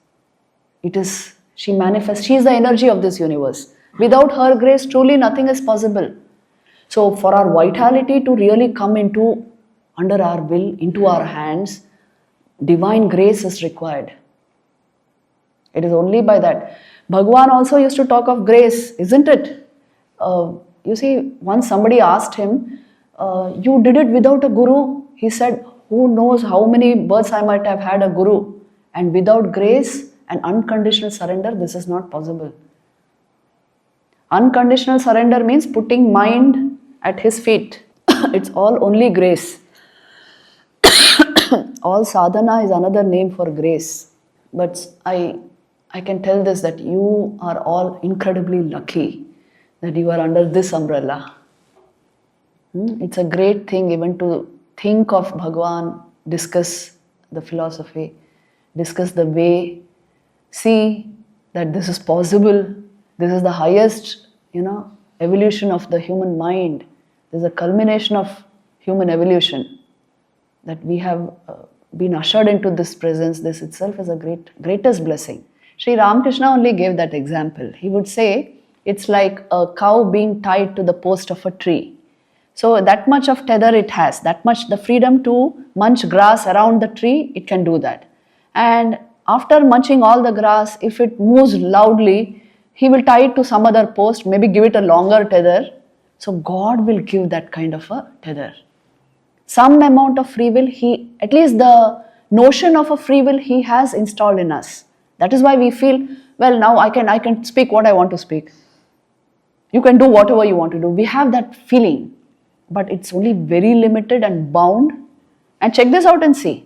She manifests, she is the energy of this universe. Without her grace, truly nothing is possible. So for our vitality to really come under our will, into our hands, divine grace is required. It is only by that. Bhagwan also used to talk of grace, isn't it? You see, once somebody asked him, you did it without a guru? He said, who knows how many births I might have had a guru. And without grace and unconditional surrender, this is not possible. Unconditional surrender means putting mind at his feet. It's all only grace. All sadhana is another name for grace. But I can tell this, that you are all incredibly lucky that you are under this umbrella. It's a great thing even to think of Bhagwan, discuss the philosophy, discuss the way, see that this is possible, this is the highest, evolution of the human mind. This is a culmination of human evolution, that we have been ushered into this presence. This itself is a greatest blessing. Sri Ramakrishna only gave that example. He would say, it's like a cow being tied to the post of a tree. So that much of tether it has, that much the freedom to munch grass around the tree, it can do that. And after munching all the grass, if it moves loudly, he will tie it to some other post, maybe give it a longer tether. So God will give that kind of a tether. Some amount of free will, at least the notion of a free will he has installed in us. That is why we feel, well, now I can speak what I want to speak. You can do whatever you want to do. We have that feeling, but it's only very limited and bound. And check this out and see.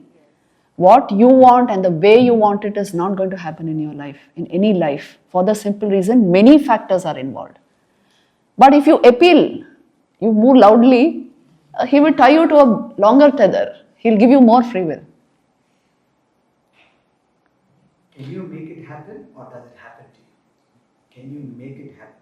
What you want and the way you want it is not going to happen in your life, in any life, for the simple reason many factors are involved. But if you appeal, you move loudly, he will tie you to a longer tether. He'll give you more free will. Can you make it happen, or does it happen to you? Can you make it happen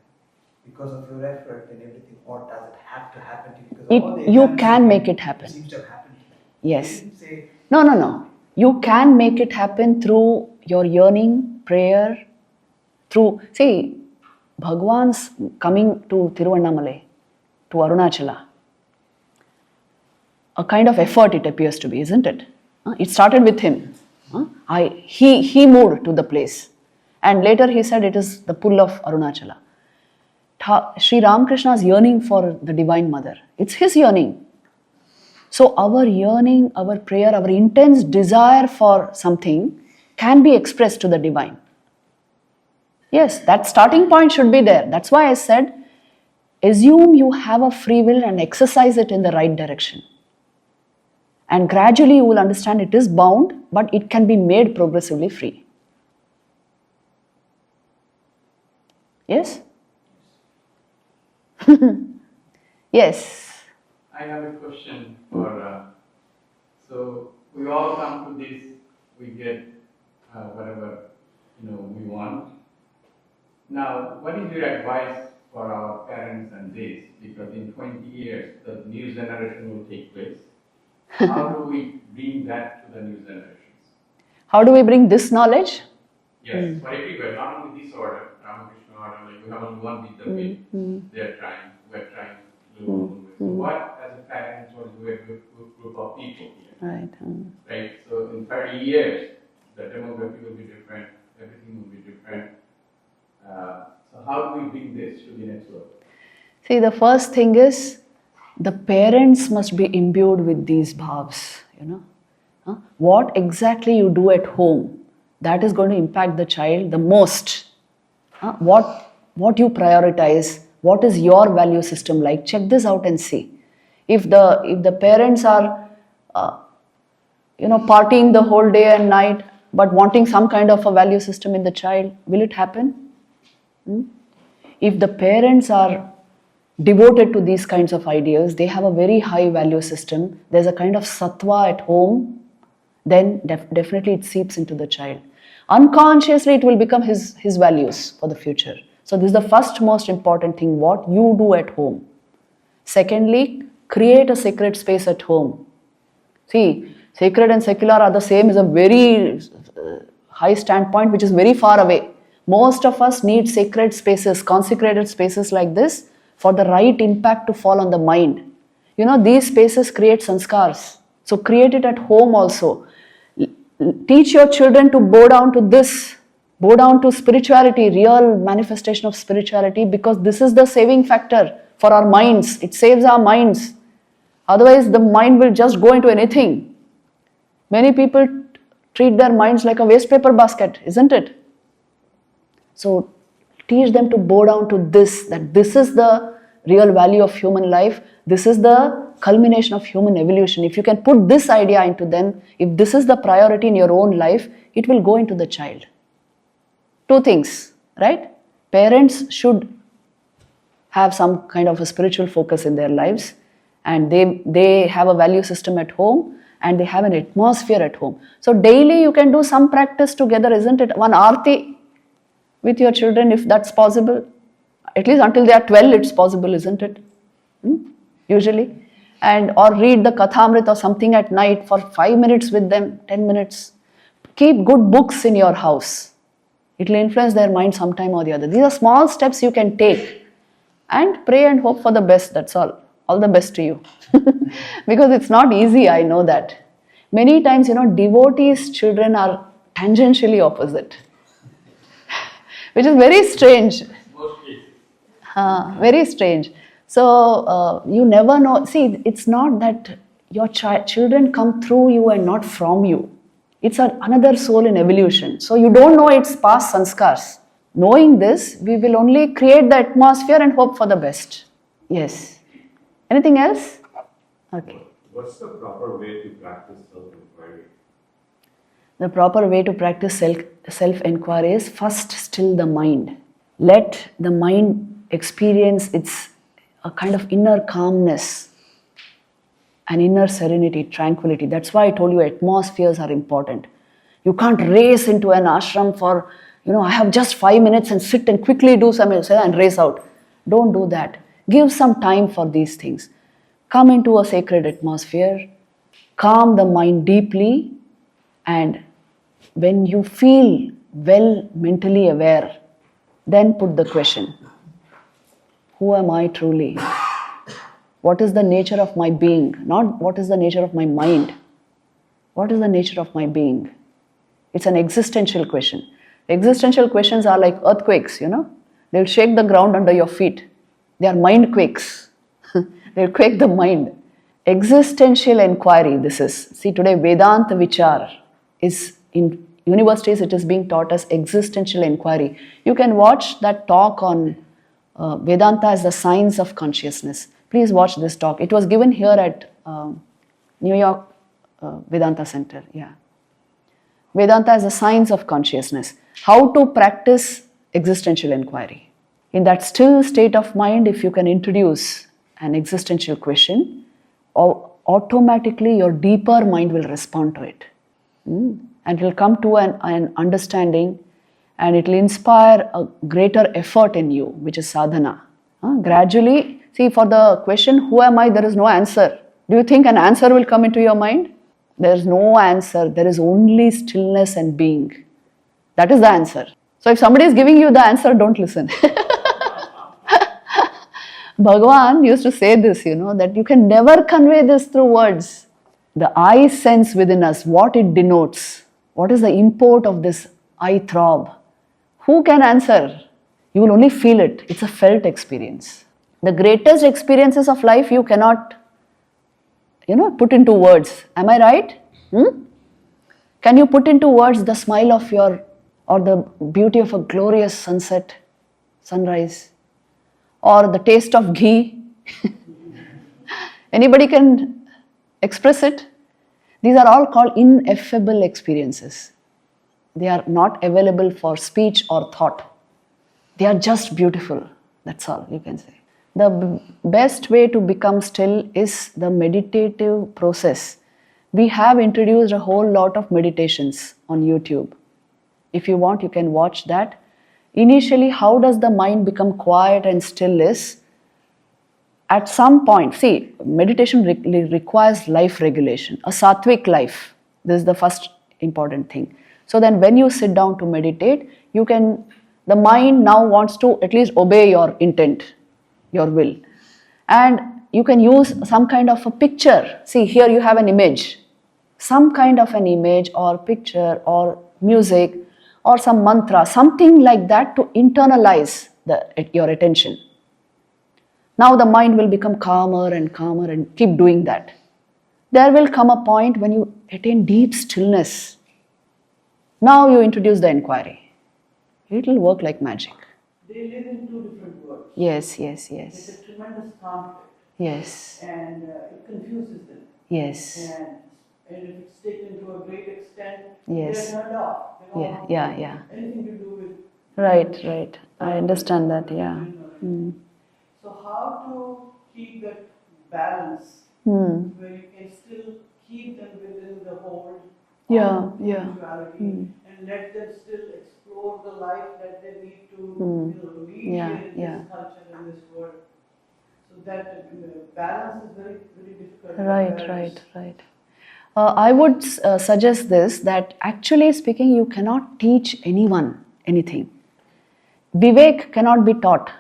because of your effort and everything, or does it have to happen to you? Because all the You exams can make it happen. seems to have happened to you. Yes. Can you say, No. You can make it happen through your yearning, prayer, through, see, Bhagwan's coming to Tiruvannamalai, to Arunachala. A kind of effort it appears to be, isn't it? It started with him. He moved to the place. And later he said it is the pull of Arunachala. Sri Ramakrishna's yearning for the Divine Mother. It's his yearning. So our yearning, our prayer, our intense desire for something can be expressed to the Divine. Yes, that starting point should be there. That's why I said, assume you have a free will and exercise it in the right direction. And gradually you will understand it is bound, but it can be made progressively free. Yes? Yes. I have a question for, so we all come to this, we get whatever, we want. Now, what is your advice for our parents and this? Because in 20 years, the new generation will take place. How do we bring that to the new generations? How do we bring this knowledge? Yes, for everywhere, not only this order, Ramakrishna order, like we have only one with the way. They're trying, we're trying to do. So what, as a parent, or we're a group of people here? Right. Right, so in 30 years, the demography will be different, everything will be different. So how do we bring this to the next world? See, the first thing is, the parents must be imbued with these bhavs, What exactly you do at home, that is going to impact the child the most. What you prioritize, what is your value system like? Check this out and see. If the parents are, partying the whole day and night, but wanting some kind of a value system in the child, will it happen? If the parents are devoted to these kinds of ideas, they have a very high value system, there's a kind of sattva at home, then definitely it seeps into the child. Unconsciously it will become his values for the future. So this is the first most important thing, what you do at home. Secondly, create a sacred space at home. See, sacred and secular are the same, is a very high standpoint which is very far away. Most of us need sacred spaces, consecrated spaces like this for the right impact to fall on the mind. These spaces create sanskars. So create it at home also. Teach your children to bow down to this, bow down to spirituality, real manifestation of spirituality, because this is the saving factor for our minds. It saves our minds. Otherwise, the mind will just go into anything. Many people treat their minds like a waste paper basket, isn't it? So teach them to bow down to this, that this is the real value of human life. This is the culmination of human evolution. If you can put this idea into them, if this is the priority in your own life, it will go into the child. Two things, right? Parents should have some kind of a spiritual focus in their lives, and they have a value system at home, and they have an atmosphere at home. So daily you can do some practice together, isn't it? One aarti with your children, if that's possible. At least until they are 12, it's possible, isn't it? Usually. And or read the Kathamrit or something at night for 5 minutes with them, 10 minutes. Keep good books in your house. It will influence their mind sometime or the other. These are small steps you can take. And pray and hope for the best, that's all. All the best to you. Because it's not easy, I know that. Many times, devotees' children are tangentially opposite. Which is very strange. Very strange. So, you never know. See, it's not that your children come through you and not from you. It's another soul in evolution. So, you don't know its past sanskars. Knowing this, we will only create the atmosphere and hope for the best. Yes. Anything else? Okay. What's the proper way to practice self-inquiry? The proper way to practice self-inquiry is first still the mind. Let the mind experience a kind of inner calmness, an inner serenity, tranquility. That's why I told you atmospheres are important. You can't race into an ashram for, I have just 5 minutes and sit and quickly do something and race out. Don't do that. Give some time for these things. Come into a sacred atmosphere, calm the mind deeply, and when you feel well mentally aware, then put the question, who am I truly? What is the nature of my being? Not what is the nature of my mind. What is the nature of my being? It's an existential question. Existential questions are like earthquakes, They'll shake the ground under your feet. They are mind quakes. They'll quake the mind. Existential inquiry, this is. See, today Vedanta Vichar is in universities, it is being taught as existential inquiry. You can watch that talk on Vedanta as the science of consciousness. Please watch this talk. It was given here at New York Vedanta Center. Yeah. Vedanta as the science of consciousness. How to practice existential inquiry. In that still state of mind, if you can introduce an existential question, automatically your deeper mind will respond to it. And it will come to an understanding, and it will inspire a greater effort in you, which is sadhana. Gradually, see, for the question, who am I, there is no answer. Do you think an answer will come into your mind? There is no answer. There is only stillness and being. That is the answer. So if somebody is giving you the answer, don't listen. Bhagavan used to say this, that you can never convey this through words. The I sense within us, what it denotes. What is the import of this I throb? Who can answer? You will only feel it. It's a felt experience. The greatest experiences of life you cannot, put into words. Am I right? Can you put into words the smile of or the beauty of a glorious sunset, sunrise? Or the taste of ghee? Anybody can express it? These are all called ineffable experiences. They are not available for speech or thought. They are just beautiful. That's all you can say. The best way to become still is the meditative process. We have introduced a whole lot of meditations on YouTube. If you want, you can watch that. Initially, how does the mind become quiet and still is? At some point, see, meditation requires life regulation, a sattvic life. This is the first important thing. So then when you sit down to meditate, the mind now wants to at least obey your intent, your will. And you can use some kind of a picture. See, here you have an image. Some kind of an image or picture or music or some mantra, something like that to internalize your attention. Now the mind will become calmer and keep doing that. There will come a point when you attain deep stillness. Now you introduce the inquiry. It will work like magic. They live in two different worlds. Yes. It's a tremendous conflict. Yes. And it confuses them. Yes. And if it's taken to a great extent, Yes. they're turned off. They don't want Yeah. anything to do with. Right. I understand that, yeah. So how to keep that balance Hmm. where you can still keep them within the hold Yeah, of yeah. spirituality and let them still explore the life that they need to lead Yeah, here in yeah. this culture, in this world. So that balance is very, very difficult. to Right, balance. right. I would suggest this, that actually speaking, you cannot teach anyone anything. Vivek cannot be taught.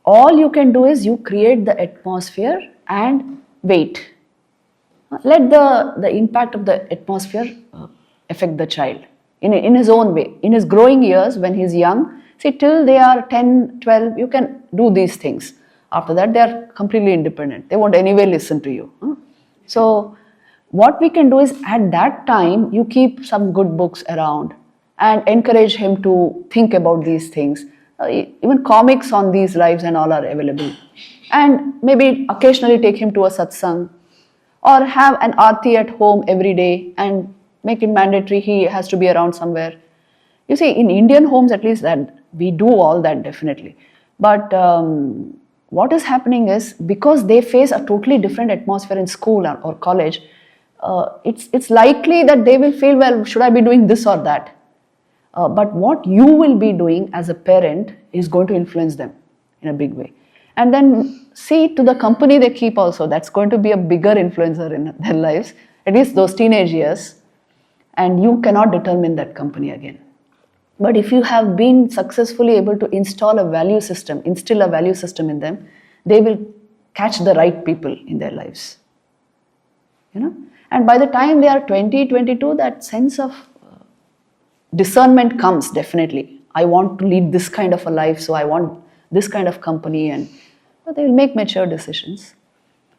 All you can do is you create the atmosphere and wait. Let the impact of the atmosphere affect the child in his own way. In his growing years, when he's young, see, till they are 10, 12, you can do these things. After that, they are completely independent. They won't anyway listen to you. So, what we can do is at that time, you keep some good books around and encourage him to think about these things. Even comics on these lives and all are available. And maybe occasionally take him to a satsang, or have an aarti at home every day and make it mandatory he has to be around somewhere. You see, in Indian homes at least, that we do all that definitely. But what is happening is, because they face a totally different atmosphere in school or college, it's likely that they will feel, well, should I be doing this or that? But what you will be doing as a parent is going to influence them in a big way. And then see to the company they keep also. That's going to be a bigger influencer in their lives, at least those teenage years. And you cannot determine that company again. But if you have been successfully able to instill a value system in them, they will catch the right people in their lives. And by the time they are 20, 22, that sense of discernment comes definitely. I want to lead this kind of a life, so I want this kind of company, and they will make mature decisions.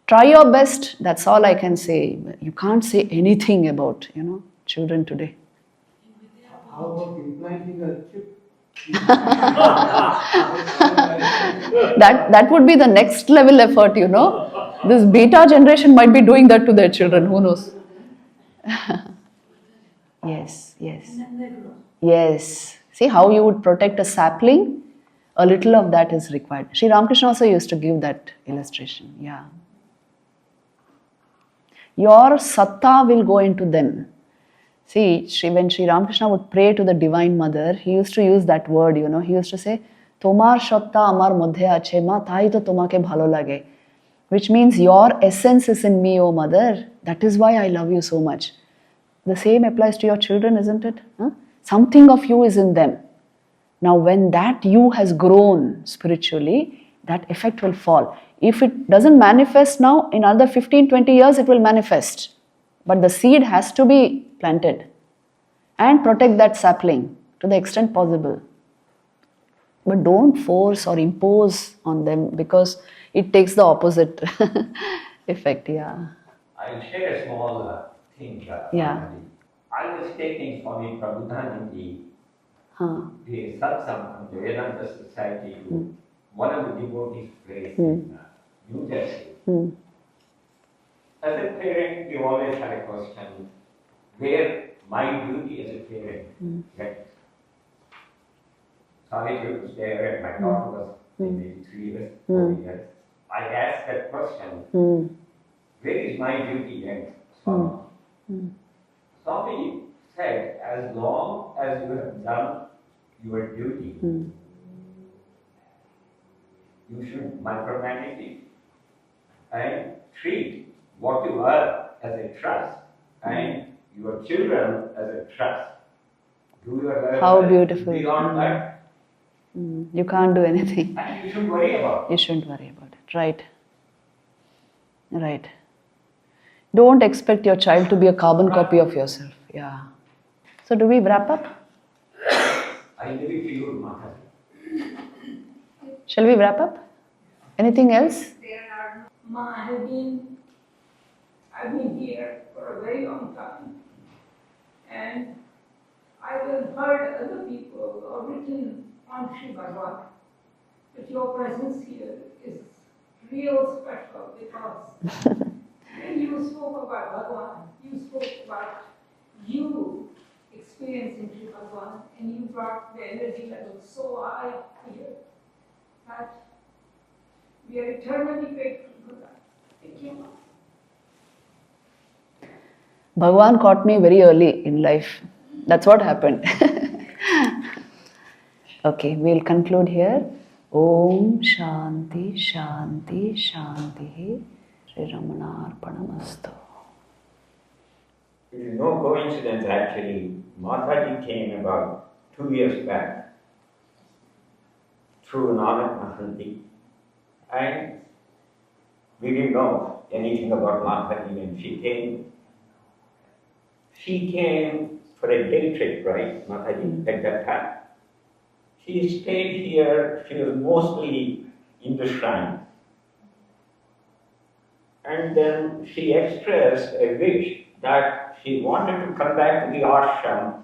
Try your best, that's all I can say. You can't say anything about, children today. How about implanting a chip? That would be the next level effort, This beta generation might be doing that to their children, who knows? Yes. Yes. See how you would protect a sapling? A little of that is required. Sri Ramakrishna also used to give that illustration. Yeah. Your satta will go into them. See, when Sri Ramakrishna would pray to the Divine Mother, he used to use that word, He used to say, Tomar satta amar moddhe ache ma tai to tomake bhalo lage. Which means your essence is in me, O Mother. That is why I love you so much. The same applies to your children, isn't it? Something of you is in them. Now, when that you has grown spiritually, that effect will fall. If it doesn't manifest now, in another 15, 20 years, it will manifest. But the seed has to be planted. And protect that sapling to the extent possible. But don't force or impose on them, because it takes the opposite effect, yeah. I'll share a small thing. Yeah. I was taking Swami Prabhudanandi, the Satsang from the Vedanta Society, to one of the devotees' place in New Jersey. As a parent, you always had a question, where my duty as a parent went. Savitri was there and my daughter was maybe 3 years, 4 years. I asked that question, where is my duty went, Swami? Swami said, as long as you have done your duty, you should micromanage it and treat what you are as a trust and your children as a trust. Do your level. How beautiful. Beyond that, you can't do anything. and you shouldn't worry about it. You shouldn't worry about it. Right. Don't expect your child to be a carbon copy of yourself. Yeah. So do we wrap up? I leave it to you, Mataji. Shall we wrap up? Anything else? Ma, I've been here for a very long time, and I have heard other people or written on Sri Bhagavan, but your presence here is real special, because when you spoke about Bhagavan, you spoke about you experiencing Sri Bhagavan, and you brought the energy level so high here that we are eternally grateful for that. Bhagavan caught me very early in life. That's what happened. Okay, we'll conclude here. Om Shanti Shanti Shanti Sri Ramanarpanamastu. It is no coincidence actually. Mataji came about 2 years back through Nanak Mahanti, and we didn't know anything about Mataji when she came. She came for a day trip, right, Mataji, at that time. She stayed here, she was mostly in the shrine. And then she expressed a wish that she wanted to come back to the ashram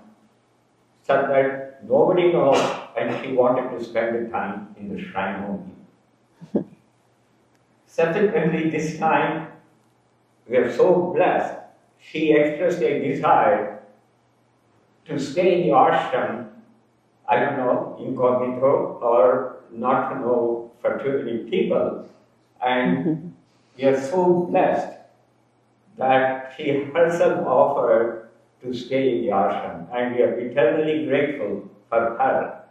so that nobody knows, and she wanted to spend the time in the shrine only. Subsequently, this time, we are so blessed, she expressed a desire to stay in the ashram, I don't know, incognito or not to know for too many people. And we are so blessed that she herself offered to stay in the ashram, and we are eternally grateful for her.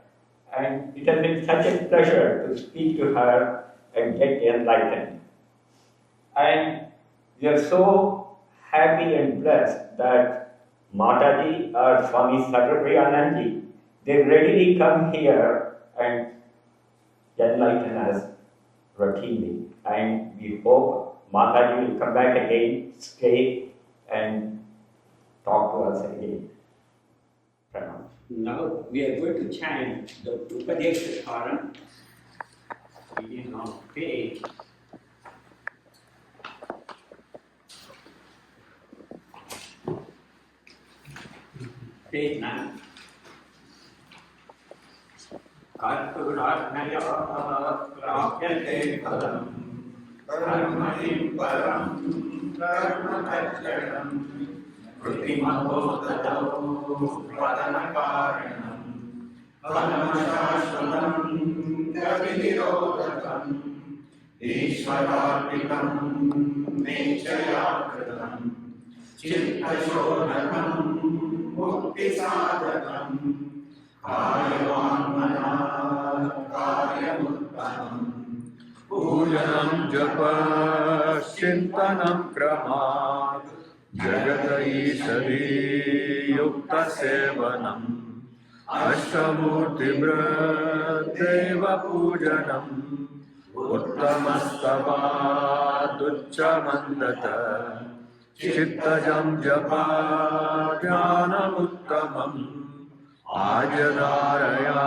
And it has been such a pleasure to speak to her and get enlightened. And we are so happy and blessed that Mataji or Swami Sattvapriyananji, they readily come here and enlighten us routinely. And we hope Mataji will come back again, stay, and talk to us again. Pranam. Now we are going to chant the Upadesha Charan. It is on page 9. Karpurasnaya prapyate param karmani param karmakajjadam krutimaho tado padanakaranam paramashashvatam gavinirodhakam ishvararpikam nechayakritam chittashodhakam muktisadhakam Kayavanmana Karyamuttanam Pujanam Japa Chintanam Kramat Jagata Ishari Yukta Sevanam Ashtamurti Deva Pujanam Uttamastavat Uccamandata Chittajam Japa Dhyanamuttamam Ajadaraya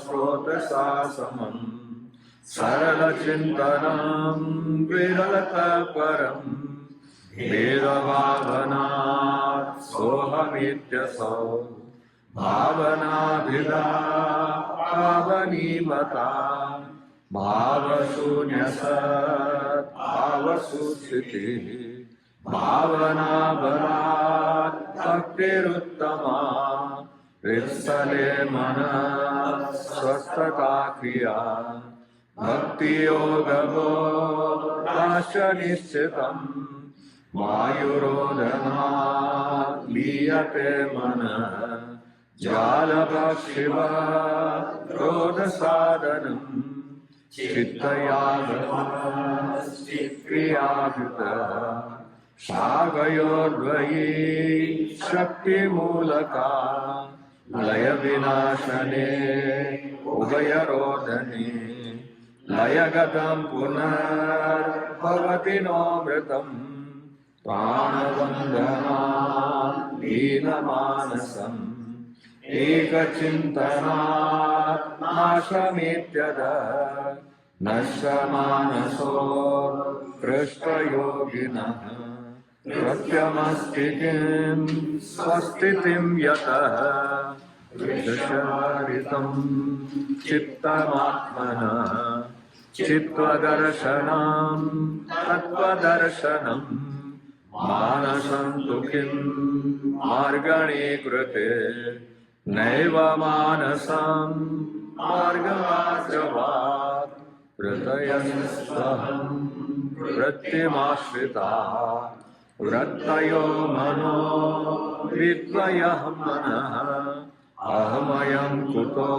Srotasasamam Sarala Chintanam Viralata Param Vedavavanat Sohamityasau Bhavana Vida Pavanimata Bhavasunyasat Bhavasusiddhi Bhavana Bharat Bhaktiruttama Vissale Mana Swastaka Kriya Bhakti Yoga Bodhasya Nishchitam Mayurodhana Liyate Mana Jala Bhakshiva Rodha Sadhanam Chittayagama Chikriyabhita Shagayodvayi Shakti Mulaka Laya Vinashane Ubayarodhane Laya Gatam Punar Bhavati Nomritam Pranavandana Lina Manasam Eka Chintana Nashamityada Nashamanaso Krishta Yogina Pratyamastikim Swastitim Yata Vidasharitam Chittamatmana Chittvadarashanam Tattvadarashanam Manasantukim Margani Krute Naiva Manasam Margavajavat Pratayasvaham वृत्तिमाश्रिताः वृत्तयो मनो विद्वयः मनः अहमयं कुतो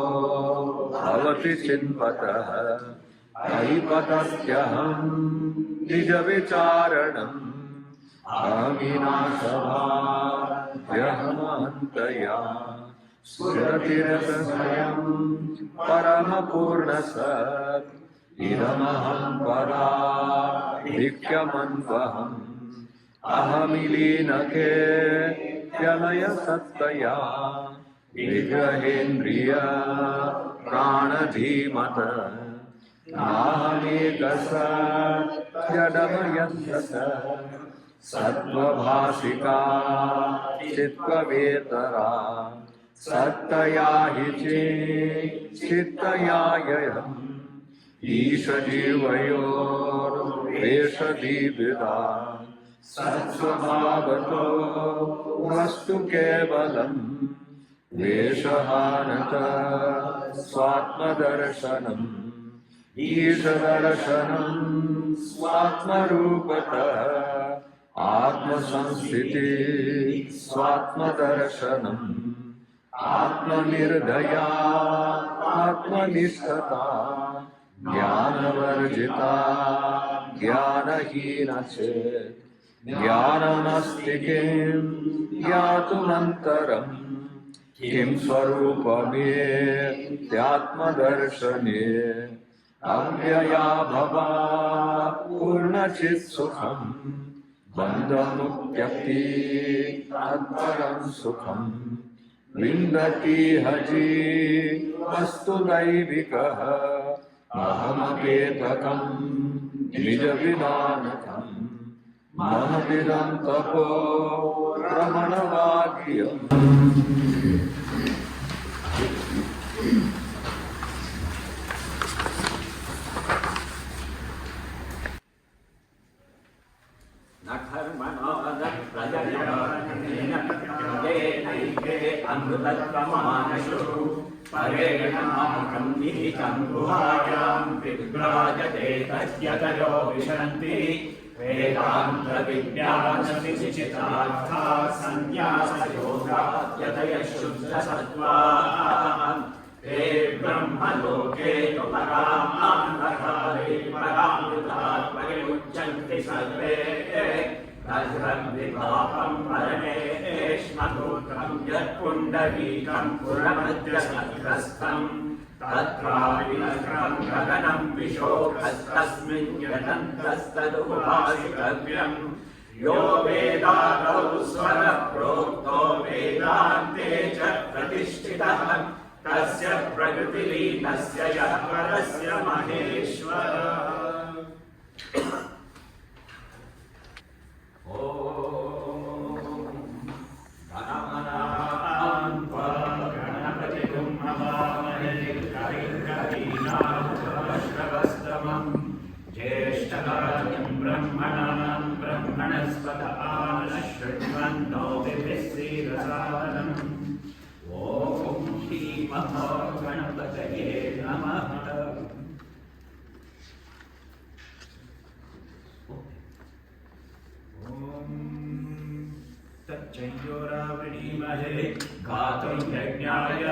भवति चिन्वतः परिपतत्यहं निजविचारणम् अहमिनाशभाव्यहमन्तया स्फुरतिरसमयं परमपूर्णसत् इदमहं पराधिक्यमन्वहम् अहमिलीनके व्यलयसत्तया विग्रहेन्द्रिय प्राणधीमत नाहमेकसत्यदमयस्य सत्त्वभासिका चित्तवेतरा सत्तया हि चित्तया ययम् ईशजीवयोर्वेषदीविदा सत्स्वभावतो वस्तु केवलम् वेषहानत स्वात्मदर्शनम् ईशदर्शनम् स्वात्मरूपतः आत्मसंस्थिति स्वात्मदर्शनम् आत्मनिर्दया आत्मनिष्ठता ज्ञानवर्जिता ज्ञानहीना चेत् ज्ञानमस्ति किं ज्ञातुमन्तरम् किं स्वरूपमेत्यात्मदर्शने अव्यया भवा पूर्णचित्सुखम् बन्धमुक्त्यक्ति तत्परं सुखम् विन्दति हजी वस्तुदैविकः अहमपेतकम् निजविदानकम् महदिदं तपो रमणवाक्यम् न कर्मणो न प्रजया नैके अमृतत्वमानशु परेण नामकं निहितं गुहायां विभ्राजते तस्यतयो विशन्ति वेदान्तविज्ञानविचित्रार्था सन्न्यासयोगाद्यतयः शुद्धसत्त्वाः ते ब्रह्मलोके तु परामान्धकारे परामृतात् परिमुच्यन्ति सर्वे तद्विभापं परमेष्मतोत्रं यत्पुण्डरीकं पुरमध्यसद्ग्रस्तं तत्राविनक्रं गगनं विशोकस्तस्मिन् यतन्तस्तदुपासितव्यम् यो वेदादौ स्वरः प्रोक्तो वेदान्ते च प्रतिष्ठितः तस्य प्रकृतिलीनस्य यः परस्य महेश्वरः ज्येष्ठराजं ब्रह्मणां ब्रह्मणस्पत आनश्रुण्वन्तो दिव्यश्रीरसादनम् ॐ श्रीमहागणपतये नमः। तच्चयोरावृणीमहे गातुं यज्ञाय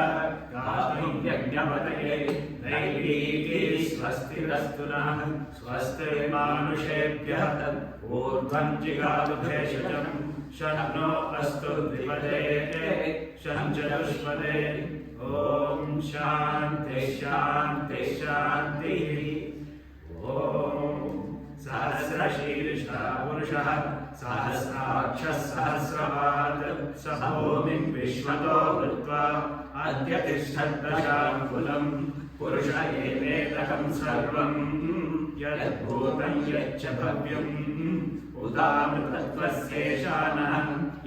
गातुं यज्ञपतये दैवीकी स्वस्तिरस्तु नः स्वस्तिर्मानुषेभ्यः ऊर्ध्वं जिगावधेशजं शन्नो अस्तु द्विपदे शं चतुष्पदे ॐ शान्ति शान्ति शान्तिः। ॐ सहस्रशीर्षः पुरुषः सहस्राक्षः सहस्रपात् स भूमिं विश्वतो वृत्वा अद्य तिष्ठद्दशाङ्कुलं पुरुष एवेदकं सर्वं यद्भूतं यच्च भव्यम् उदामृतत्वस्येषानः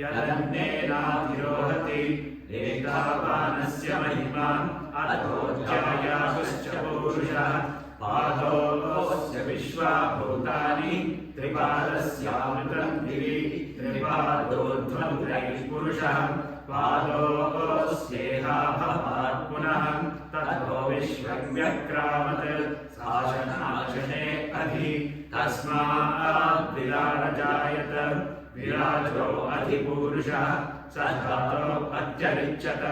यदन्नेनाधिरोहति एतावानस्य महिमा अधोऽध्यायाहुश्च पौरुषः पादोऽस्य विश्वाभूतानि त्रिपादस्यामृतं दिवि त्रिपादोर्ध्वं त्रयः पुरुषः पादोऽस्येहाभवात् पुनः ततो विश्वं व्यक्रामत् शासनाशने अधि तस्मात् विराजो अधिपूरुषः स धातो अत्यरिच्यत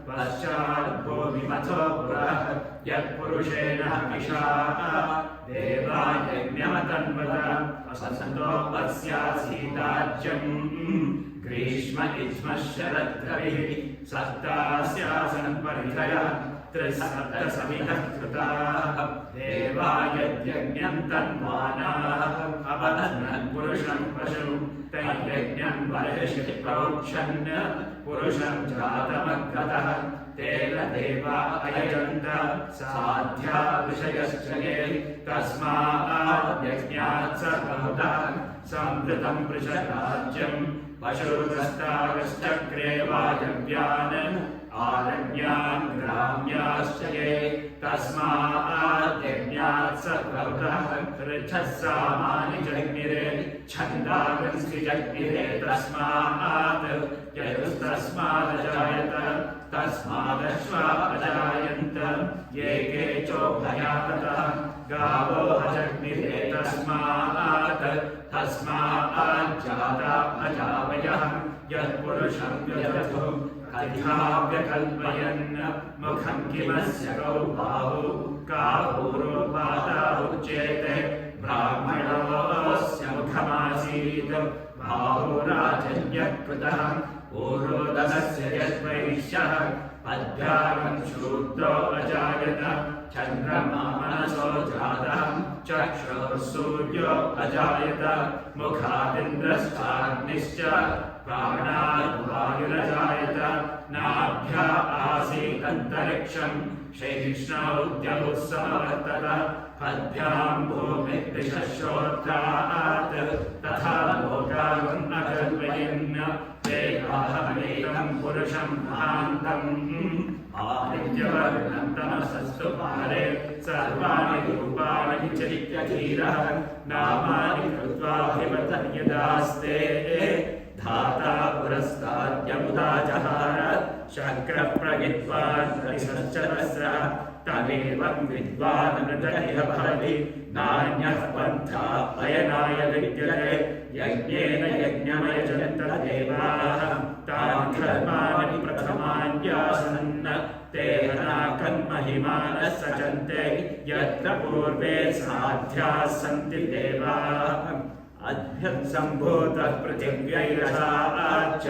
पश्चाद्भो विमथो पुरः यत्पुरुषेण हविषा देवा यज्ञमतन्वत असन्तो अस्यासीदाज्यम् ग्रीष्म इष्म शरद्रविः सप्तास्यासन् परिधयः त्रिसप्तसमितः कृताः देवा यज्ञम् तन्मानाः अबध्नन् पुरुषं पशुं तैर्यज्ञम् बर्हिषि प्रोक्षन् पुरुषं जातमग्रतः तेन देवा अयजन्त साध्या विषयश्च ये तस्मात् यज्ञात् स बहुधा संवृतं वृषराज्यम् पशुरस्तागश्चक्रे वायव्यान् आरण्यान् ग्राम्याश्च ये तस्मात् यज्ञात् स बहुधा ऋक्षः सामानि जग्निरे छन्दांसि जग्निरे तस्मात् यजुस्तस्मादजायत तस्मादश्वा अजायन्त ये केचोभयातः गावो अजग्निरे तस्मात् जाता अजावयः यत्पुरुषं यजतु कथाव्यकल्पयन् मुखं किमस्य गौ बाहु कापूरोपादा उच्येते ब्राह्मणोऽस्य मुखमासीत् बाहुराजन्यकृतः पूर्वोदस्य यद्वैश्यः अध्यात्मं शूद्रो अजायत चन्द्रमा मनसो जातः चक्षुर्सूर्यो अजायत मुखादिन्द्रश्चाग्निश्च प्राणाद् वायुरजायत नाभ्या आसीदन्तरिक्षम् शैष्णौद्यमुत्समवर्तत पद्भ्यां भूमिर्दिशश्रोत्रात् तथा लोकान् अकल्पयन् वेदाहमेकं पुरुषं महान्तम् आदित्यवर्णं तमसस्तु पारे सर्वाणि रूपाणि च नित्यधीरः नामानि कृत्वाभिवर्तयदास्ते धाता पुरस्ताद्यमुदा जहार शक्रः प्रगित्वान् प्रतिसश्चरस्रः तमेवं विद्वान् नृतः भवति नान्यः पन्था अयनाय विद्यते यज्ञेन यज्ञमयजन्त देवाः तान् धर्माणि प्रथमान्यासन् ते हनाकन्महिमानः सचन्ते यत्र पूर्वे साध्याः सन्ति देवाः अभ्यसम्भूतः पृथिव्यैरसाच्च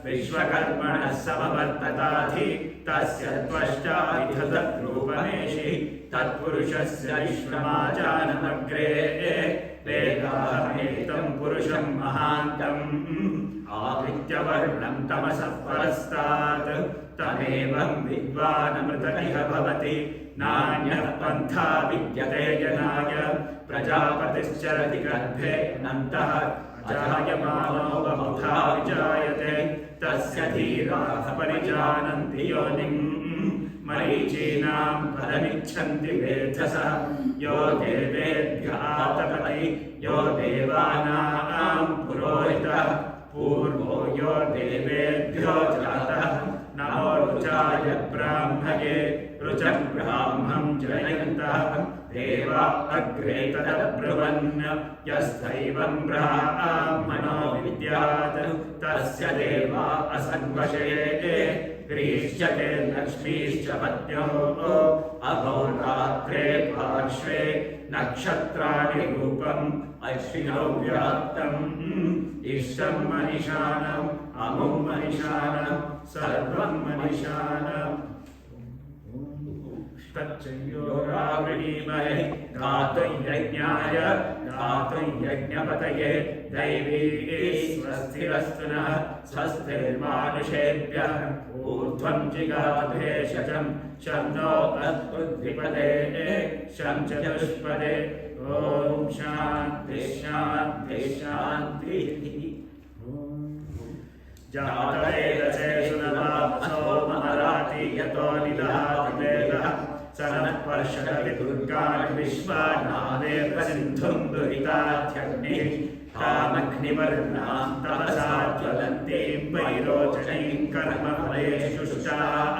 विश्वकर्मणः समवर्तताधि तस्य त्वष्टा विधतद्रूपमेषि तत्पुरुषस्य विश्वमाजानमग्रे वेदाहमेतं पुरुषं महान्तम् आदित्यवर्णं तमसः परस्तात् तमेवं विद्वानमृतः भवति नान्यः पन्था विद्यते जनाय प्रजापतिश्चरति गर्भे नन्तः जायमानो बहुधा विजायते तस्य धीराः परिजानन्ति योनिम् मरीचीनां पदमिच्छन्ति वेधसः यो देवेभ्यः तपति यो देवानां पुरोहितः पूर्वो यो देवेभ्यो जातः नमो रुचाय ब्राह्मणे रुचं ब्राह्मं जयन्तः देवा अग्रे तदब्रुवन् यस्थैवं ब्राह्मणो विद्यात् तस्य देवा असन्वशे ग्रीष्यते लक्ष्मीश्च पत्न्यो अहोरात्रे पार्श्वे नक्षत्राणि रूपम् अश्विनौ व्याप्तम् इष्टं मनिषाणम् अमुं मनिषाणम् सर्वं मनिषाणम् तच्चयोरावृणीमहे गातुं यज्ञाय गातुं यज्ञपतये दैवी स्वस्तिरस्तु नः स्वस्तिर्मानुषेभ्यः ऊर्ध्वं जिगाभेषजं शं नो अस्मद्विपदे शं चतुष्पदे ॐ शान्ति शान्ति शान्तिः जातवेदसे सुनवामसो ममराति यतो निदहातिवेदः सनत्पर्षदति दुर्गाणि विश्वानावेर्वसिन्धुं दुरिताध्यग्निः तामग्निवर्णां तपसा ज्वलन्तीं वैरोचनीं कर्मफलेषु शुष्टाः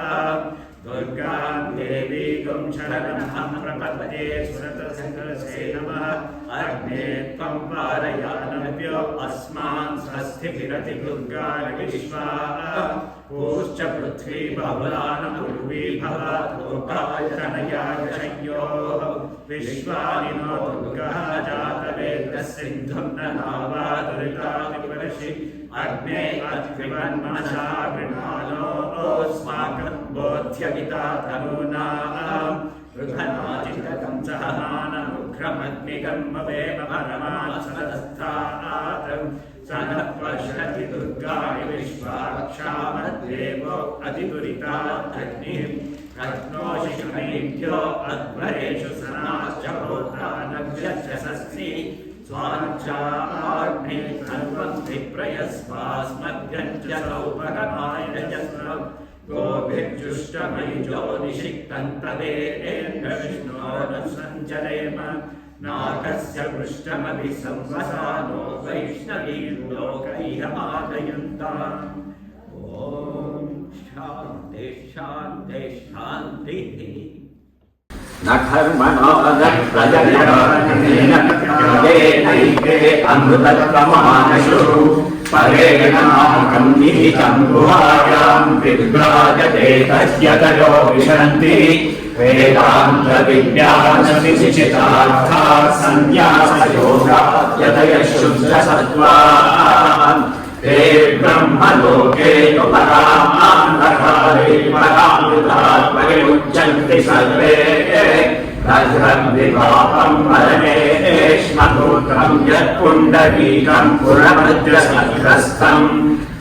दुर्गां देवीं शरणमहं प्रपद्ये सुरतसिंहसे नमः अग्ने त्वं पारयानभ्यो अस्मान् स्वस्तिभिरति दुर्गाणि विश्वा पूश्च पृथ्वी बहुलान पूर्वी भवतोकाय तनयाय शय्योः विश्वानि नो दुर्गः जातवेदः सिन्धुं न नावादुरितादिपरशि अग्ने अत्रिवन्मनसा गृणानोऽस्माकं बोध्यविता तनूनाम् रुधनाचितकं सहमानमुग्रमग्निकं मवेम परमात् सदस्थात् स नः पश्यति दुर्गाणि विश्वाक्षामद्देवो अतिदुरितात् अग्निः रत्नोशिखमेभ्यो अध्वरेषु सनाश्च होतानभ्यश्च सस्नि स्वाञ्चाग्ने सर्वं विप्रयस्वास्मभ्यं च सौभगमाय रजस्रम् गोभिर्जुष्टमयुजो निषिक्तं तदेन्द्रविष्णोः सञ्चरेम नाकस्य पृष्ठमभि संवसानो वैष्णवीर्लोकैरमादयन्ताम् ॐ शान्ति शान्ति शान्तिः न कर्मणो न प्रजया नैके अमृतत्वमानशु परेण नाकं निहितं गुहायां विद्राजते तस्य तयो विशन्ति वेदान्तविज्ञानविचितार्थाः सन्न्यासयोगा यतयः शुद्धसत्त्वान् ते ब्रह्मलोके परामान्धकारे परामृतात् परिमुच्यन्ति सर्वे तद्विभापं परमेष्मगोत्रं यत्पुण्डरीकं पुरमद्रसग्रस्तं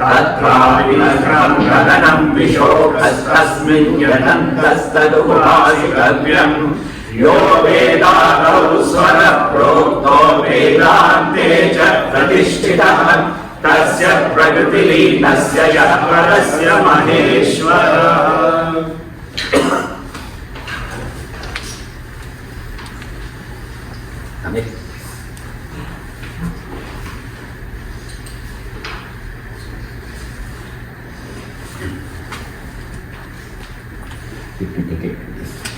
तत्राविनग्रं गगनं विशोकस्तस्मिन् यदन्तस्तदुपासितव्यम् यो वेदादौ स्वरप्रोक्तो वेदान्ते च प्रतिष्ठितः तस्य प्रकृतिलीनस्य यः परस्य महेश्वरः Okay.